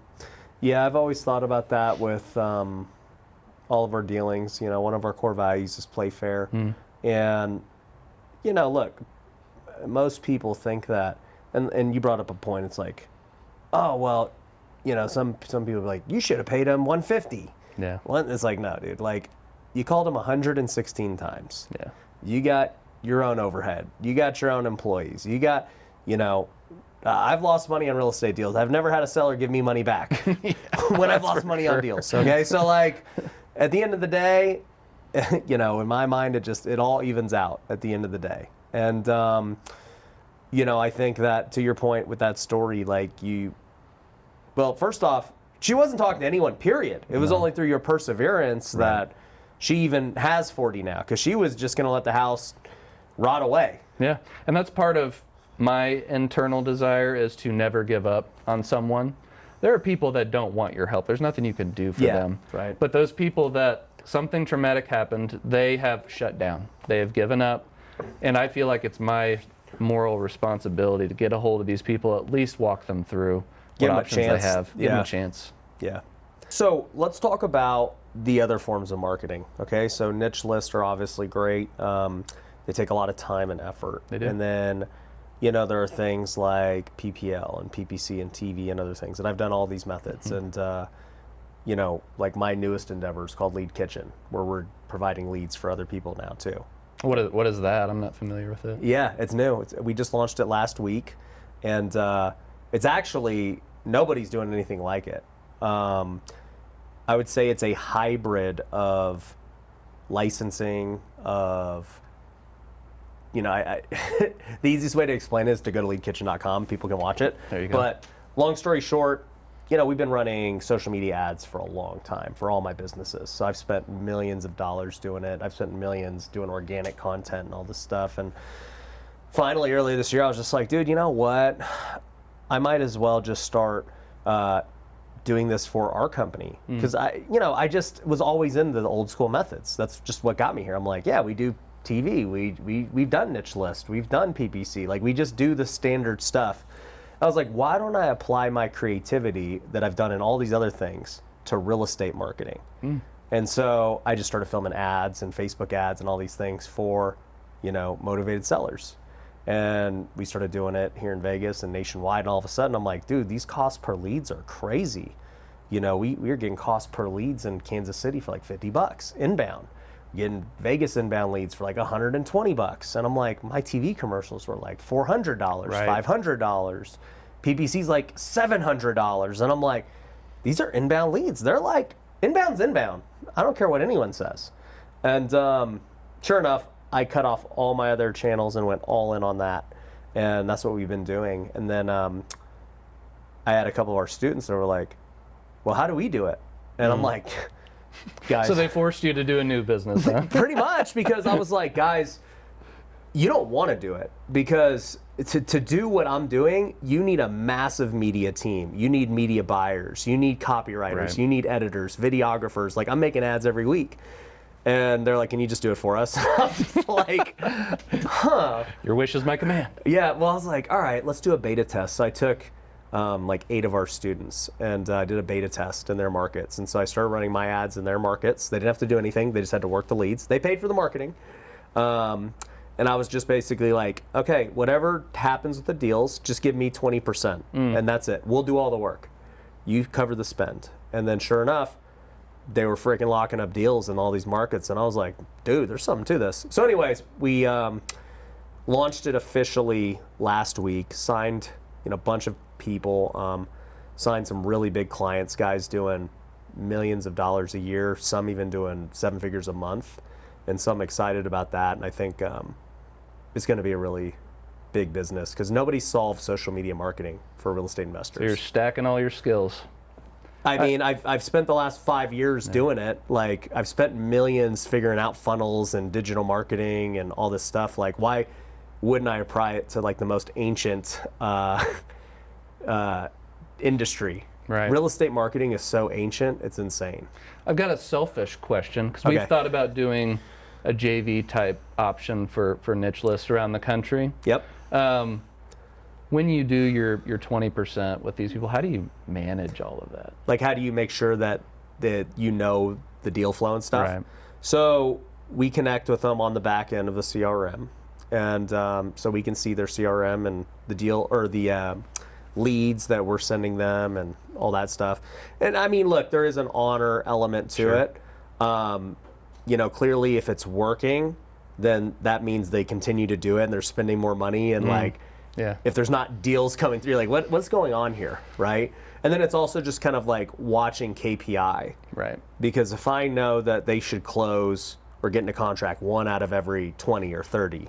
Yeah, I've always thought about that with all of our dealings. You know, one of our core values is play fair. And, you know, look, most people think that, and you brought up a point, it's like, oh, well, you know, some people are like, you should have paid him 150. Yeah. Well, it's like, no, dude, like, you called him 116 times. Yeah. You got your own overhead. You got your own employees. You got, you know, I've lost money on real estate deals. I've never had a seller give me money back when I've lost money on deals. Okay, so like, at the end of the day, you know, in my mind, it all evens out at the end of the day. And, you know, I think that to your point with that story, like well, first off, she wasn't talking to anyone, period. It was only through your perseverance that she even has 40 now, because she was just going to let the house rot away. Yeah, and that's part of my internal desire, is to never give up on someone. There are people that don't want your help. There's nothing you can do for them. Right. But those people that something traumatic happened, they have shut down. They have given up. And I feel like it's my moral responsibility to get a hold of these people, at least walk them through Give what them a options chance. they have. Give them a chance. Yeah. So let's talk about the other forms of marketing. Okay, so niche lists are obviously great. They take a lot of time and effort. They do. And then, you know, there are things like PPL and PPC and TV and other things. And I've done all these methods. And, you know, like my newest endeavor is called Lead Kitchen, where we're providing leads for other people now too. What is that? I'm not familiar with it. Yeah, it's new. We just launched it last week, and it's actually, nobody's doing anything like it. I would say it's a hybrid of licensing, of, you know, the easiest way to explain it is to go to leadkitchen.com. People can watch it. There you go. But long story short, you know, we've been running social media ads for a long time for all my businesses. So I've spent millions of dollars doing it. I've spent millions doing organic content and all this stuff. And finally, earlier this year, I was just like, dude, you know what? I might as well just start doing this for our company. Because I just was always into the old school methods. That's just what got me here. I'm like, yeah, we do TV. We've done niche list. We've done PPC. Like, we just do the standard stuff. I was like, why don't I apply my creativity that I've done in all these other things to real estate marketing? And so I just started filming ads and Facebook ads and all these things for, you know, motivated sellers. And we started doing it here in Vegas and nationwide. And all of a sudden I'm like, dude, these costs per leads are crazy. You know, we were getting cost per leads in Kansas City for like $50 inbound. Getting Vegas inbound leads for like $120. And I'm like, my TV commercials were like $400, $500. PPC's like $700. And I'm like, these are inbound leads. They're like, inbound's inbound. I don't care what anyone says. And sure enough, I cut off all my other channels and went all in on that. And that's what we've been doing. And then I had a couple of our students that were like, well, how do we do it? And I'm like, guys. So they forced you to do a new business, huh? Pretty much, because I was like, guys, you don't want to do it, because to do what I'm doing, you need a massive media team. You need media buyers. You need copywriters. Right. You need editors, videographers. Like, I'm making ads every week. And they're like, can you just do it for us? I'm just like, huh. Your wish is my command. Yeah, well, I was like, all right, let's do a beta test. So I took like 8 of our students and I did a beta test in their markets. And so I started running my ads in their markets. They didn't have to do anything. They just had to work the leads. They paid for the marketing. And I was just basically like, okay, whatever happens with the deals, just give me 20%. And that's it. We'll do all the work. You cover the spend. And then sure enough, they were freaking locking up deals in all these markets. And I was like, dude, there's something to this. So anyways, we launched it officially last week, signed a bunch of people, signed some really big clients, guys doing millions of dollars a year, some even doing 7 figures a month. And so I'm excited about that. And I think it's going to be a really big business because nobody solves social media marketing for real estate investors. So you're stacking all your skills. I mean, I've spent the last 5 years doing it. Like, I've spent millions figuring out funnels and digital marketing and all this stuff. Like, why wouldn't I apply it to like the most ancient industry? Right. Real estate marketing is so ancient, it's insane. I've got a selfish question because we've thought about doing a JV type option for niche lists around the country. Yep. When you do your 20% with these people, how do you manage all of that? Like, how do you make sure that you know the deal flow and stuff? Right. So we connect with them on the back end of the CRM, and so we can see their CRM and the deal or the leads that we're sending them and all that stuff. And I mean, look, there is an honor element to it. Clearly, if it's working, then that means they continue to do it and they're spending more money and like. Yeah. If there's not deals coming through, you're like, what's going on here, right? And then it's also just kind of like watching KPI. Right. Because if I know that they should close or get into contract 1 out of every 20 or 30,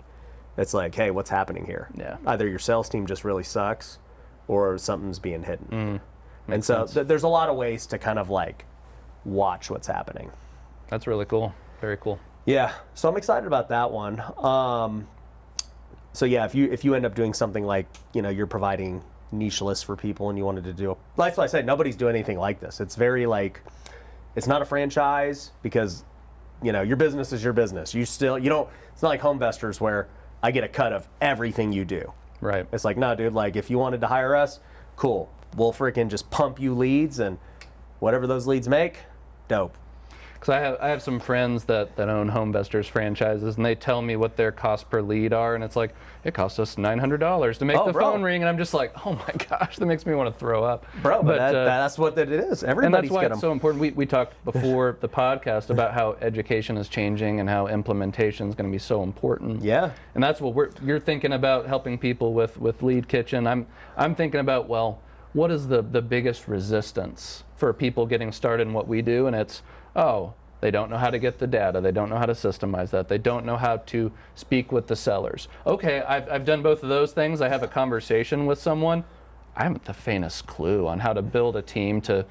it's like, hey, what's happening here? Yeah. Either your sales team just really sucks or something's being hidden. And so sense. there's a lot of ways to kind of like watch what's happening. That's really cool. Very cool. Yeah, so I'm excited about that one. So yeah, if you end up doing something like, you're providing niche lists for people and you wanted to do, that's why I said nobody's doing anything like this. It's very like, it's not a franchise because, your business is your business. It's not like Homevestors where I get a cut of everything you do. Right. It's like, no, dude, like if you wanted to hire us, cool. We'll freaking just pump you leads and whatever those leads make, dope. Because I have some friends that own Homevestors franchises, and they tell me what their cost per lead are, and it's like, it costs us $900 to make the phone ring, and I'm just like, oh my gosh, that makes me want to throw up. Bro, but that's what it is. Everybody's and that's why got it's so important. We talked before the podcast about how education is changing and how implementation is going to be so important. Yeah. And that's what you're thinking about, helping people with Lead Kitchen. I'm thinking about, well, what is the biggest resistance for people getting started in what we do? And it's, they don't know how to get the data. They don't know how to systemize that. They don't know how to speak with the sellers. Okay, I've done both of those things. I have a conversation with someone. I haven't the faintest clue on how to build a team to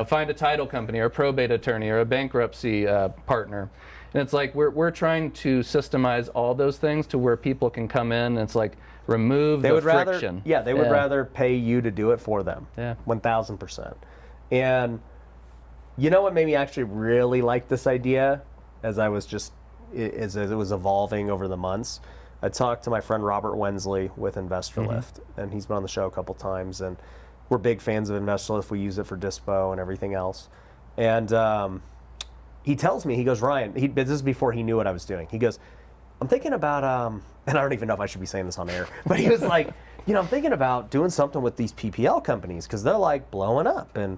find a title company or a probate attorney or a bankruptcy partner. And it's like we're trying to systemize all those things to where people can come in and it's like remove the friction. They would rather pay you to do it for them. Yeah. 1,000%. And you know what made me actually really like this idea as it was evolving over the months? I talked to my friend Robert Wensley with InvestorLift, and he's been on the show a couple times, and we're big fans of InvestorLift. We use it for Dispo and everything else. And he tells me, he goes, Ryan, this is before he knew what I was doing. He goes, I'm thinking about, and I don't even know if I should be saying this on air, but he was like, I'm thinking about doing something with these PPL companies because they're like blowing up and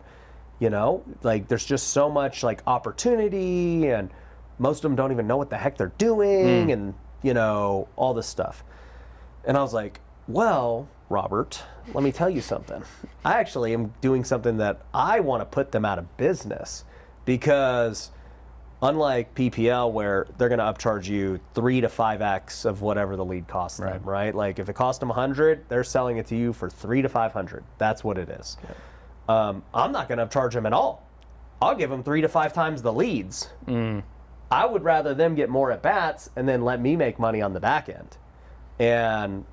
like there's just so much like opportunity and most of them don't even know what the heck they're doing and, all this stuff. And I was like, well, Robert, let me tell you something. I actually am doing something that I want to put them out of business because unlike PPL where they're going to upcharge you 3 to 5x of whatever the lead costs them, right? Like if it cost them 100, they're selling it to you for 300 to 500. That's what it is. Yeah. I'm not going to upcharge them at all. I'll give them 3 to 5 times the leads. I would rather them get more at bats and then let me make money on the back end. And,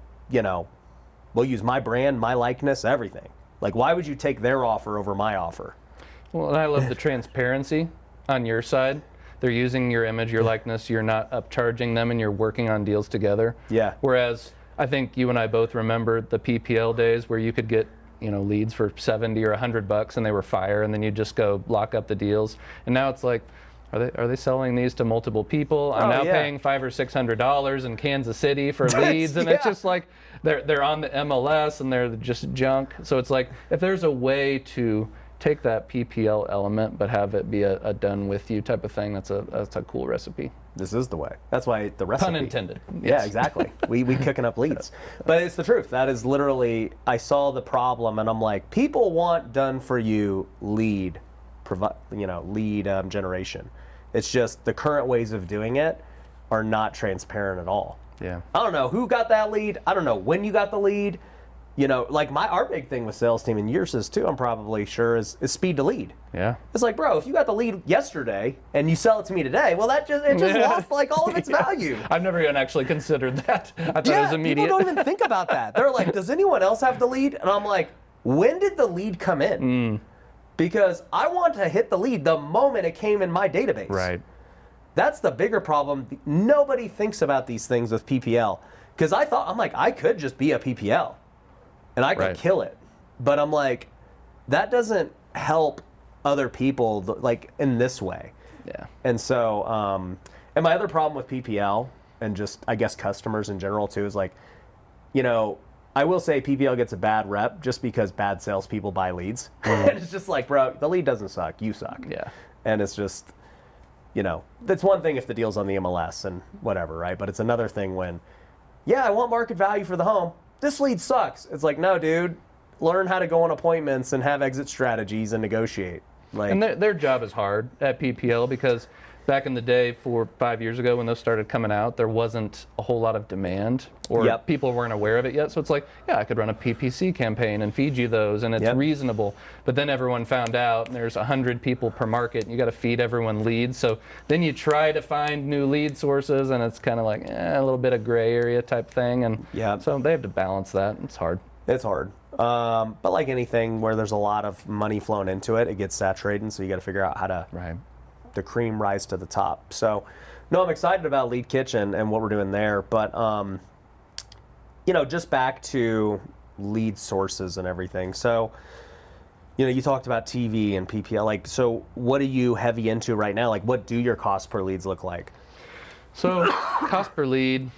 We'll use my brand, my likeness, everything. Like, why would you take their offer over my offer? Well, and I love the transparency on your side. They're using your image, your likeness. You're not upcharging them, and you're working on deals together. Yeah. Whereas I think you and I both remember the PPL days where you could get leads for 70 or $100 and they were fire, and then you just go lock up the deals. And now it's like, are they selling these to multiple people? I'm now paying $500 or $600 in Kansas City for leads, and it's just like they're on the MLS and they're just junk. So it's like, if there's a way to take that PPL element but have it be a done with you type of thing, that's a cool recipe. This is the way. That's why the recipe. Pun intended. Yeah, Yes. exactly. we cooking up leads. But it's the truth. That is literally, I saw the problem and I'm like, people want done for you lead generation. It's just the current ways of doing it are not transparent at all. Yeah. I don't know who got that lead. I don't know when you got the lead. Like our big thing with sales team, and yours is too, I'm probably sure, is speed to lead. Yeah. It's like, bro, if you got the lead yesterday and you sell it to me today, well, it just lost like all of its value. I've never even actually considered that. I thought it was immediate. People don't even think about that. They're like, does anyone else have the lead? And I'm like, when did the lead come in? Because I want to hit the lead the moment it came in my database. Right. That's the bigger problem. Nobody thinks about these things with PPL. Because I'm like, I could just be a PPL and I could kill it. But I'm like, that doesn't help other people like in this way. Yeah. And so, and my other problem with PPL and just, I guess, customers in general too is like, I will say PPL gets a bad rep just because bad salespeople buy leads. And it's just like, bro, the lead doesn't suck, you suck. Yeah. And it's just, that's one thing if the deal's on the MLS and whatever, right? But it's another thing when, I want market value for the home. This lead sucks. It's like, no, dude, learn how to go on appointments and have exit strategies and negotiate. Like, And their job is hard at PPL because back in the day, 4 or 5 years ago when those started coming out, there wasn't a whole lot of demand or people weren't aware of it yet. So it's like, I could run a PPC campaign and feed you those and it's reasonable. But then everyone found out and there's 100 people per market and you got to feed everyone leads. So then you try to find new lead sources and it's kind of like a little bit of gray area type thing. And so they have to balance that. It's hard. It's hard. But like anything where there's a lot of money flowing into it, it gets saturated. So you got to figure out how to the cream rise to the top. So, no, I'm excited about Lead Kitchen and what we're doing there. But, just back to lead sources and everything. So, you talked about TV and PPL. Like, so what are you heavy into right now? Like, what do your cost per leads look like? So, cost per lead,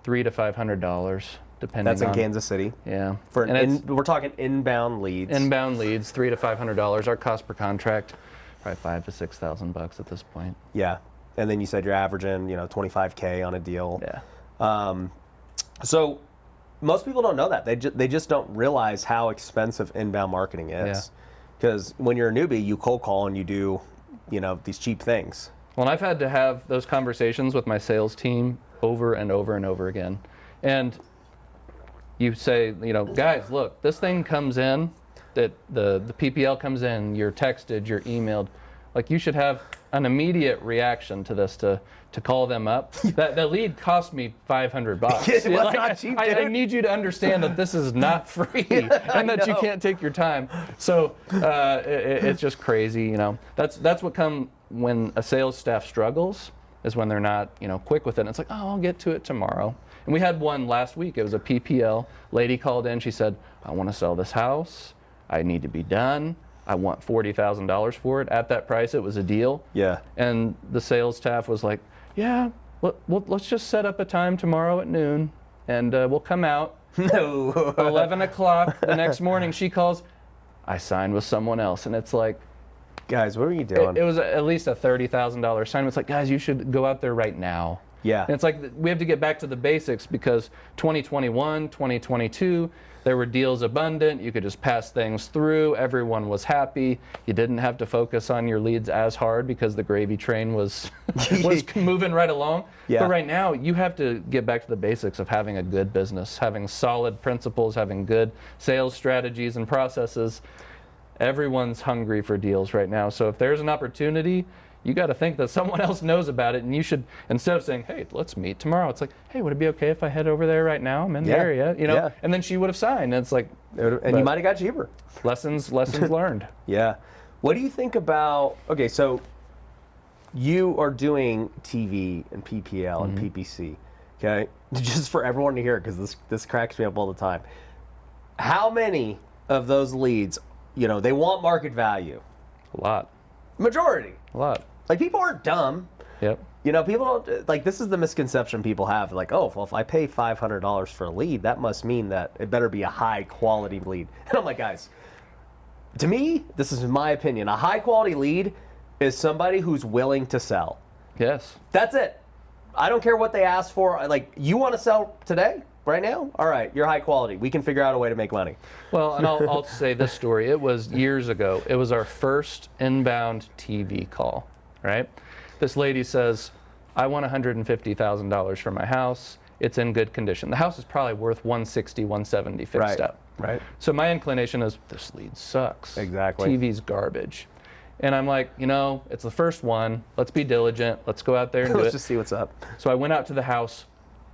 $300 to $500, depending. That's in Kansas City. Yeah. We're talking inbound leads. Inbound leads, $300 to $500. Our cost per contract, probably $5,000 to $6,000 at this point. Yeah, and then you said you're averaging, $25K on a deal. Yeah. So most people don't know that. They just don't realize how expensive inbound marketing is. Because when you're a newbie, you cold call and you do, these cheap things. Well, and I've had to have those conversations with my sales team over and over and over again. And you say, guys, look, this thing comes in. That the PPL comes in, you're texted, you're emailed, like you should have an immediate reaction to this to call them up. That lead cost me $500. It was not cheap, dude. I need you to understand that this is not free and that you can't take your time. So it's just crazy, That's what comes when a sales staff struggles is when they're not quick with it. And it's like, I'll get to it tomorrow. And we had one last week. It was a PPL. Lady called in. She said, I want to sell this house. I need to be done. I want $40,000 for it. At that price, it was a deal. Yeah. And the sales staff was like, let's just set up a time tomorrow at noon, and we'll come out. No. 11 o'clock the next morning, she calls, I signed with someone else. And it's like, guys, what are you doing? It was at least a $30,000 sign. It's like, guys, you should go out there right now. Yeah. And it's like we have to get back to the basics because 2021, 2022, there were deals abundant. You could just pass things through. Everyone was happy. You didn't have to focus on your leads as hard because the gravy train was moving right along. Yeah. But right now, you have to get back to the basics of having a good business, having solid principles, having good sales strategies and processes. Everyone's hungry for deals right now. So if there's an opportunity, you got to think that someone else knows about it, and you should, instead of saying, hey, let's meet tomorrow, it's like, hey, would it be okay if I head over there right now? I'm in the area, you know? Yeah. And then she would have signed, and it's like, And you might have got cheaper. lessons learned. Yeah. What do you think about, okay, so you are doing TV and PPL and PPC, okay? Just for everyone to hear, because this cracks me up all the time. How many of those leads, you know, they want market value? A lot. Majority. A lot. Like, people aren't dumb. Yep. You know, people don't, like, this is the misconception people have. Like, oh, well, if I pay $500 for a lead, that must mean that it better be a high quality lead. And I'm like, guys, to me, this is my opinion. A high quality lead is somebody who's willing to sell. Yes. That's it. I don't care what they ask for. Like, you want to sell today, right now? All right, you're high quality. We can figure out a way to make money. Well, and I'll say this story. It was years ago. It was our first inbound TV call, right? This lady says, I want $150,000 for my house. It's in good condition. The house is probably worth $160,000, $170,000 fixed up. Right. So my inclination is, this lead sucks. Exactly. TV's garbage. And I'm like, you know, it's the first one. Let's be diligent. Let's go out there and do Let's it. just see what's up. So I went out to the house.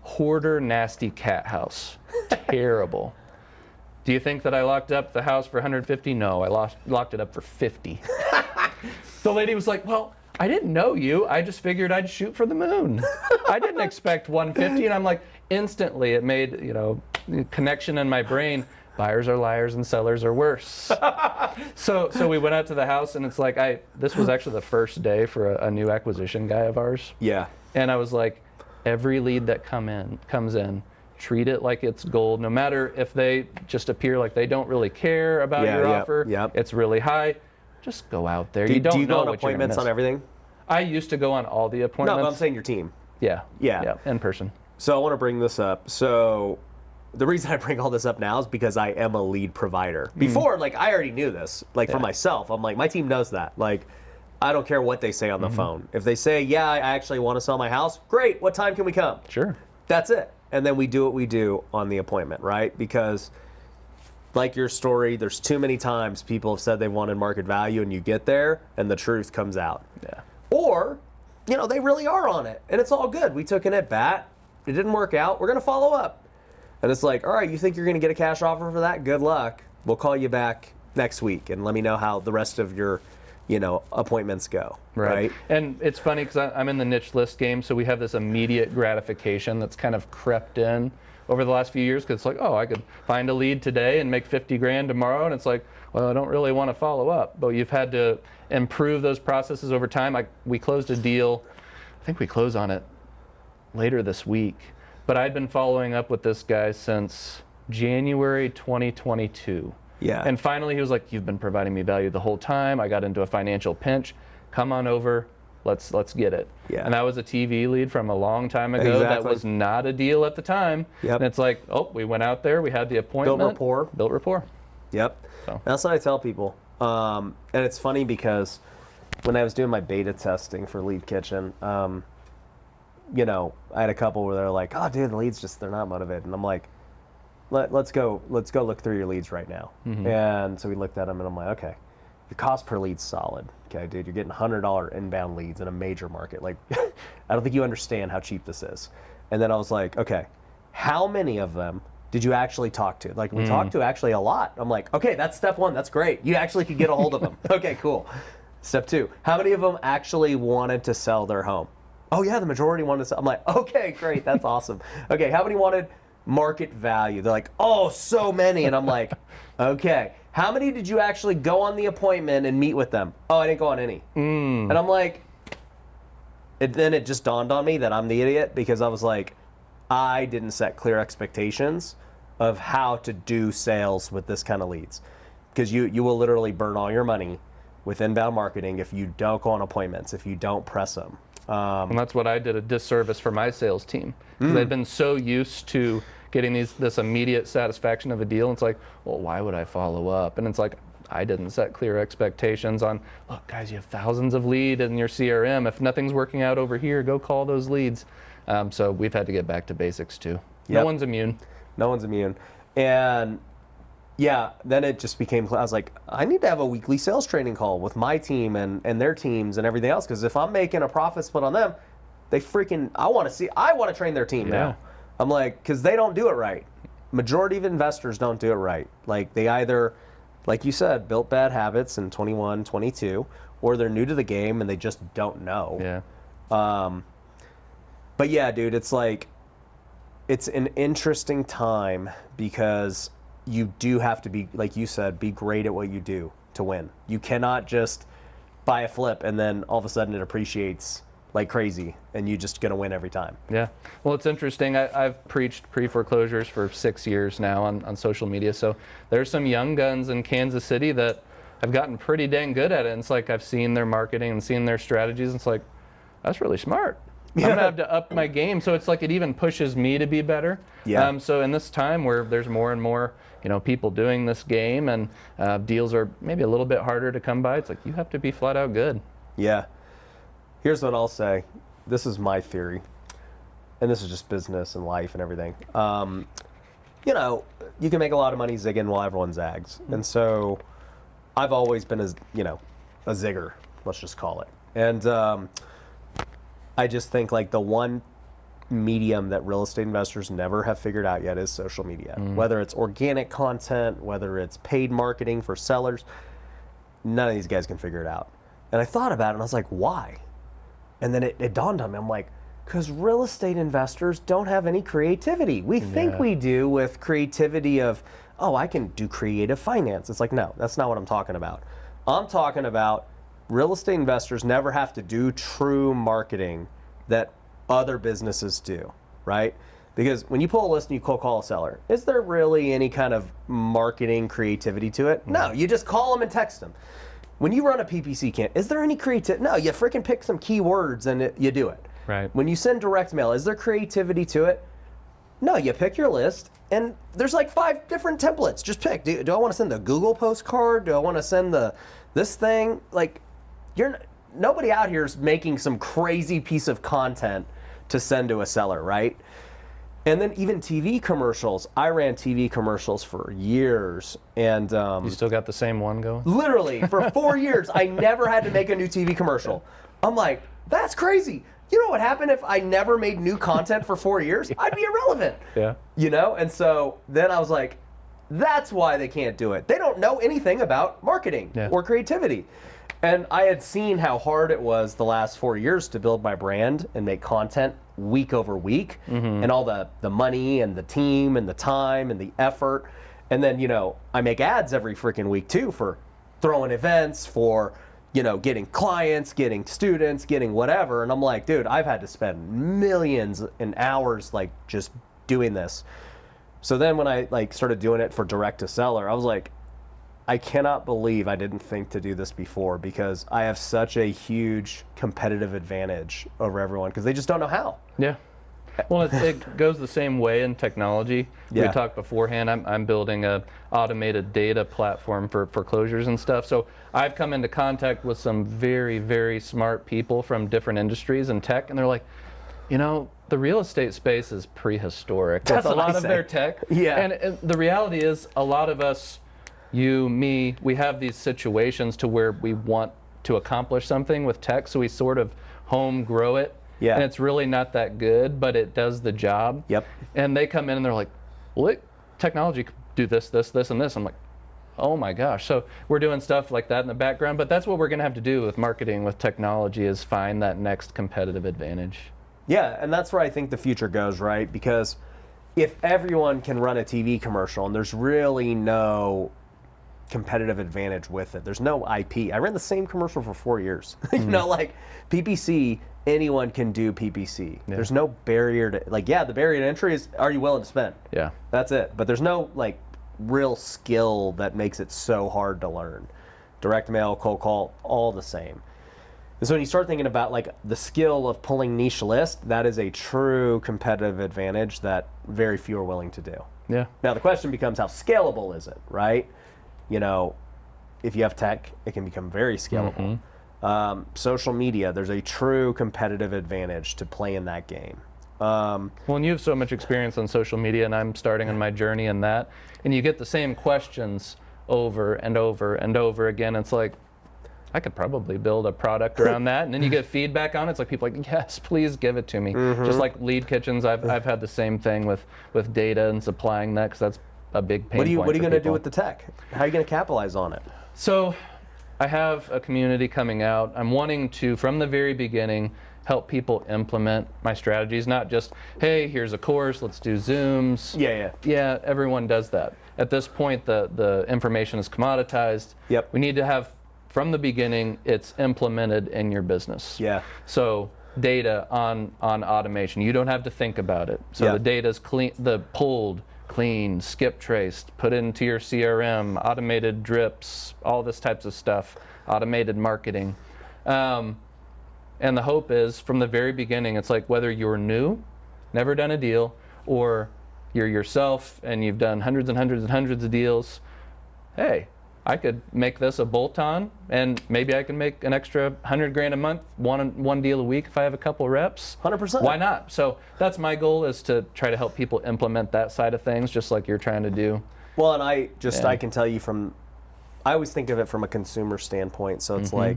Hoarder, nasty cat house. Terrible. Do you think that I locked up the house for $150,000? No, I locked it up for $50,000. The lady was like, well, I didn't know you. I just figured I'd shoot for the moon. I didn't expect $150,000. And I'm like, instantly it made, you know, connection in my brain. Buyers are liars and sellers are worse. So we went out to the house, and it's like, this was actually the first day for a new acquisition guy of ours. Yeah. And I was like, every lead that comes in, treat it like it's gold. No matter if they just appear like they don't really care about your offer, it's really high. Just go out there. You don't do you know go on what appointments you're on gonna miss. everything? I used to go on all the appointments. No, but I'm saying your team. Yeah. Yeah. In person. So I want to bring this up. So the reason I bring all this up now is because I am a lead provider. Before, like, I already knew this. Like, for myself, I'm like, my team knows that. Like, I don't care what they say on the phone. If they say, yeah, I actually want to sell my house, great. What time can we come? Sure. That's it. And then we do what we do on the appointment, right? Because, like your story, there's too many times people have said they wanted market value, and you get there, and the truth comes out. Yeah. Or, you know, they really are on it, and it's all good. We took an at-bat. It didn't work out. We're going to follow up. And it's like, all right, you think you're going to get a cash offer for that? Good luck. We'll call you back next week, and let me know how the rest of your, you know, appointments go. Right. And it's funny because I'm in the niche list game, so we have this immediate gratification that's kind of crept in over the last few years, because it's like, oh, I could find a lead today and make 50 grand tomorrow, and it's like, well, I don't really want to follow up. But you've had to improve those processes over time. We closed a deal, I think we close on it later this week, but I'd been following up with this guy since January 2022. Yeah. And finally he was like, you've been providing me value the whole time. I got into a financial pinch. Come on over. Let's get it. Yeah. And that was a TV lead from a long time ago. Exactly. That was not a deal at the time. Yep. And it's like, oh, we went out there, we had the appointment. Built rapport. Yep. So. That's what I tell people. And it's funny because when I was doing my beta testing for Lead Kitchen, you know, I had a couple where they're like, oh, dude, the leads just, they're not motivated. And I'm like, let's go look through your leads right now. And so we looked at them, and I'm like, okay, your cost per lead's solid. Okay, dude, you're getting $100 inbound leads in a major market. Like, I don't think you understand how cheap this is. And then I was like, okay, how many of them did you actually talk to? Like, we talked to actually a lot. I'm like, okay, that's step one. That's great. You actually could get a hold of them. Okay, cool. Step two, how many of them actually wanted to sell their home? Oh, yeah, the majority wanted to sell. I'm like, okay, great. That's awesome. Okay, how many wanted market value? They're like, oh, so many. And I'm like, okay. How many did you actually go on the appointment and meet with them? Oh, I didn't go on any. And I'm like, then it just dawned on me that I'm the idiot, because I was like, I didn't set clear expectations of how to do sales with this kind of leads. Because you will literally burn all your money with inbound marketing if you don't go on appointments, if you don't press them. And that's what I did a disservice for my sales team, because I'd been so used to getting this immediate satisfaction of a deal. And it's like, well, why would I follow up? And it's like, I didn't set clear expectations on, look, guys, you have thousands of leads in your CRM. If nothing's working out over here, go call those leads. So we've had to get back to basics too. Yep. No one's immune. No one's immune. And, Yeah, then it just became, I was like, I need to have a weekly sales training call with my team and their teams and everything else, because if I'm making a profit split on them, I want to train their team now. I'm like, because they don't do it right. Majority of investors don't do it right. Like, they either, like you said, built bad habits in 21, 22, or they're new to the game and they just don't know. Yeah. But yeah, dude, it's like, it's an interesting time because you do have to be, like you said, be great at what you do to win. You cannot just buy a flip and then all of a sudden it appreciates like crazy and you're just going to win every time. Yeah. Well, it's interesting. I've preached pre-foreclosures for 6 years now on social media. So there's some young guns in Kansas City that have gotten pretty dang good at it. And it's like I've seen their marketing and seen their strategies. And it's like, that's really smart. I'm going to have to up my game. So it's like it even pushes me to be better. Yeah. So in this time where there's more and more people doing this game and deals are maybe a little bit harder to come by, it's like you have to be flat out good. Yeah. Here's what I'll say. This is my theory. And this is just business and life and everything. You can make a lot of money zigging while everyone zags. And so I've always been a zigger, let's just call it. And I just think like the one medium that real estate investors never have figured out yet is social media. Whether it's organic content, whether it's paid marketing for sellers, none of these guys can figure it out. And I thought about it and I was like, why? And then it dawned on me. I'm like, because real estate investors don't have any creativity. We think we do with creativity of, oh, I can do creative finance. It's like, no, that's not what I'm talking about. I'm talking about real estate investors never have to do true marketing that other businesses do, right? Because when you pull a list and you cold call a seller, is there really any kind of marketing creativity to it? No, you just call them and text them. When you run a PPC camp, is there any creativity? No, you freaking pick some keywords and you do it. Right. When you send direct mail, is there creativity to it? No, you pick your list and there's like 5 different templates. Just pick. Do I want to send the Google postcard? Do I want to send this thing? Like, nobody out here is making some crazy piece of content to send to a seller, right? And then even TV commercials. I ran TV commercials for years, and You still got the same one going? literally for 4 years, I never had to make a new TV commercial. I'm like, that's crazy. You know what happened if I never made new content for 4 years? I'd be irrelevant. Yeah. And so then I was like, that's why they can't do it. They don't know anything about marketing or creativity. And I had seen how hard it was the last 4 years to build my brand and make content week over week, and all the money and the team and the time and the effort. And then, I make ads every freaking week too for throwing events, for, getting clients, getting students, getting whatever. And I'm like, dude, I've had to spend millions in hours like just doing this. So then when I started doing it for direct to seller, I was like, I cannot believe I didn't think to do this before, because I have such a huge competitive advantage over everyone because they just don't know how. Yeah. Well, it goes the same way in technology. Yeah. We talked beforehand, I'm building a automated data platform for foreclosures and stuff. So I've come into contact with some very, very smart people from different industries and tech, and they're like, the real estate space is prehistoric. That's with a what lot I of say. their tech. Yeah. And the reality is a lot of us, you, me, we have these situations to where we want to accomplish something with tech, so we sort of home grow it. Yeah. And it's really not that good, but it does the job. Yep. And they come in and they're like, well, technology could do this, this, this, and this. I'm like, oh my gosh. So we're doing stuff like that in the background, but that's what we're going to have to do with marketing, with technology, is find that next competitive advantage. Yeah, and that's where I think the future goes, right? Because if everyone can run a TV commercial and there's really no competitive advantage with it, there's no IP. I ran the same commercial for 4 years. Like PPC, anyone can do PPC. Yeah. There's no barrier to, the barrier to entry is, are you willing to spend? Yeah. That's it. But there's no real skill that makes it so hard to learn. Direct mail, cold call, all the same. And so when you start thinking about the skill of pulling niche list, that is a true competitive advantage that very few are willing to do. Yeah. Now the question becomes, how scalable is it, right? If you have tech, it can become very scalable. Social media, there's a true competitive advantage to play in that game. Well, and you have so much experience on social media, and I'm starting on my journey in that, and you get the same questions over and over and over again. It's like, I could probably build a product around that, and then you get feedback on it. It's like people are like, yes, please give it to me. Just like lead kitchens, I've had the same thing with data and supplying that, because that's a big pain point. What are you going to do with the tech? How are you going to capitalize on it? So I have a community coming out. I'm wanting to, from the very beginning, help people implement my strategies, not just, hey, here's a course, let's do Zooms. Yeah, everyone does that. At this point, the information is commoditized. Yep. We need to have, from the beginning, it's implemented in your business. Yeah. So data on automation, you don't have to think about it. So the data's clean, pulled, clean, skip traced, put into your CRM, automated drips, all this types of stuff, automated marketing. And the hope is, from the very beginning, it's like whether you're new, never done a deal, or you're yourself and you've done hundreds and hundreds and hundreds of deals, hey, I could make this a bolt-on, and maybe I can make an extra $100,000 a month, one deal a week if I have a couple reps. 100%. Why not? So that's my goal, is to try to help people implement that side of things, just like you're trying to do. Well, and I can tell you I always think of it from a consumer standpoint. So it's like,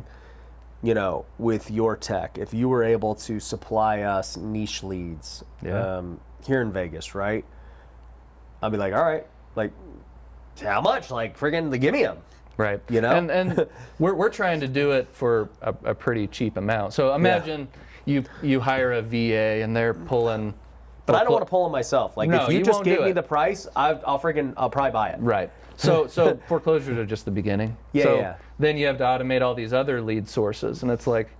you know, with your tech, if you were able to supply us niche leads here in Vegas, right? I'd be like, all right, like, how much? Like, friggin' give me them. Right. You know? And we're trying to do it for a pretty cheap amount. So imagine you hire a VA and they're pulling. But I don't want to pull them myself. Like, no, if you just gave me it. the price, I'll probably buy it. Right. So foreclosures are just the beginning. Then you have to automate all these other lead sources, and it's like,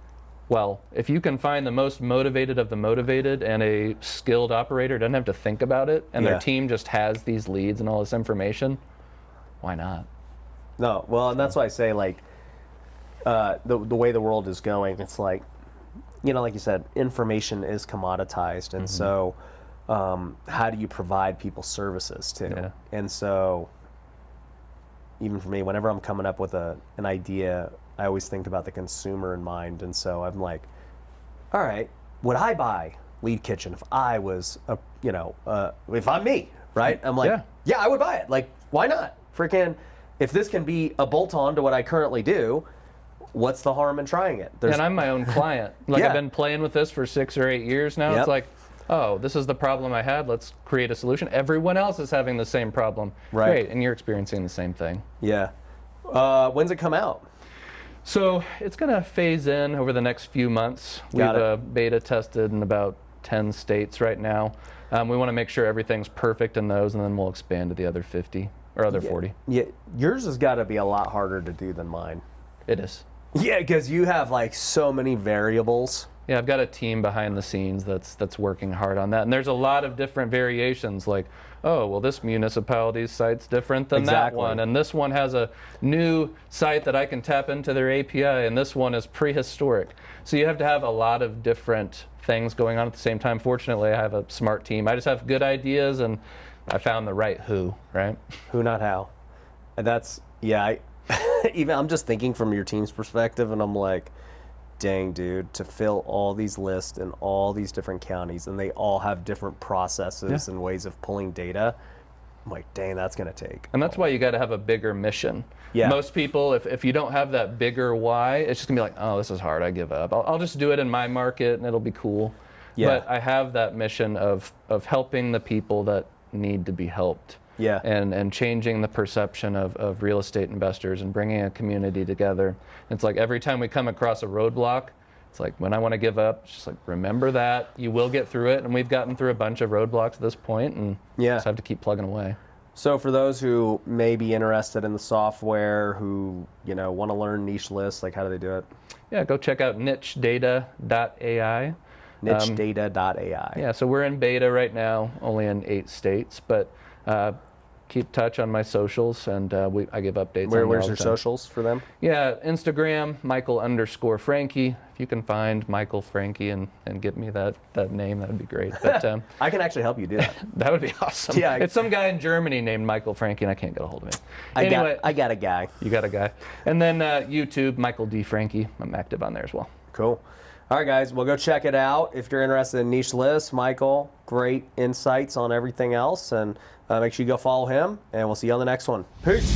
well, if you can find the most motivated of the motivated and a skilled operator doesn't have to think about it, and their team just has these leads and all this information, why not? No, well, and that's why I say, like, the way the world is going, it's like, you know, like you said, information is commoditized, and so how do you provide people services too? Yeah. And so, even for me, whenever I'm coming up with an idea, I always think about the consumer in mind, and so I'm like, all right, would I buy Lead Kitchen if I was if I'm me, right? I'm like, yeah, I would buy it. Like, why not? Freaking, if this can be a bolt-on to what I currently do, what's the harm in trying it? And I'm my own client. Like, I've been playing with this for 6 or 8 years now. It's like, oh, this is the problem I had. Let's create a solution. Everyone else is having the same problem. Right. Great, and you're experiencing the same thing. Yeah. When's it come out? So it's going to phase in over the next few months. We've beta tested in about 10 states right now. We want to make sure everything's perfect in those, and then we'll expand to the other 50 or other 40. Yeah, yours has got to be a lot harder to do than mine. It is. Yeah, because you have like so many variables. Yeah, I've got a team behind the scenes that's working hard on that. And there's a lot of different variations, like, oh, well, this municipality's site's different than that one. And this one has a new site that I can tap into their API, and this one is Prehistoric. So you have to have a lot of different things going on at the same time. Fortunately, I have a smart team. I just have good ideas, and I found the right who, right? Who, not how. And that's, I'm just thinking from your team's perspective, and I'm like, dang, dude, to fill all these lists in all these different counties, and they all have different processes and ways of pulling data. I'm like, dang, that's going to take. And that's why you got to have a bigger mission. Yeah. Most people, if you don't have that bigger why, it's just going to be like, oh, this is hard, I give up. I'll just do it in my market, and it'll be cool. Yeah. But I have that mission of helping the people that need to be helped. Yeah. And changing the perception of real estate investors and bringing a community together. It's like every time we come across a roadblock, it's like, when I want to give up, it's just like, remember that. You will get through it. And we've gotten through a bunch of roadblocks at this point, and just have to keep plugging away. So for those who may be interested in the software, who want to learn niche lists, like, how do they do it? Yeah, go check out nichedata.ai. Nichedata.ai. Yeah, so we're in beta right now, only in 8 states, but keep touch on my socials, and I give updates. Where's your socials for them? Yeah, Instagram, Michael_Franke. If you can find Michael Franke and get me that name, that would be great. But I can actually help you do that. That would be awesome. Yeah, it's some guy in Germany named Michael Franke, and I can't get a hold of him. I got a guy. You got a guy. And then YouTube, Michael D. Franke. I'm active on there as well. Cool. All right, guys, well, go check it out. If you're interested in niche lists, Michael, great insights on everything else. And make sure you go follow him, and we'll see you on the next one. Peace.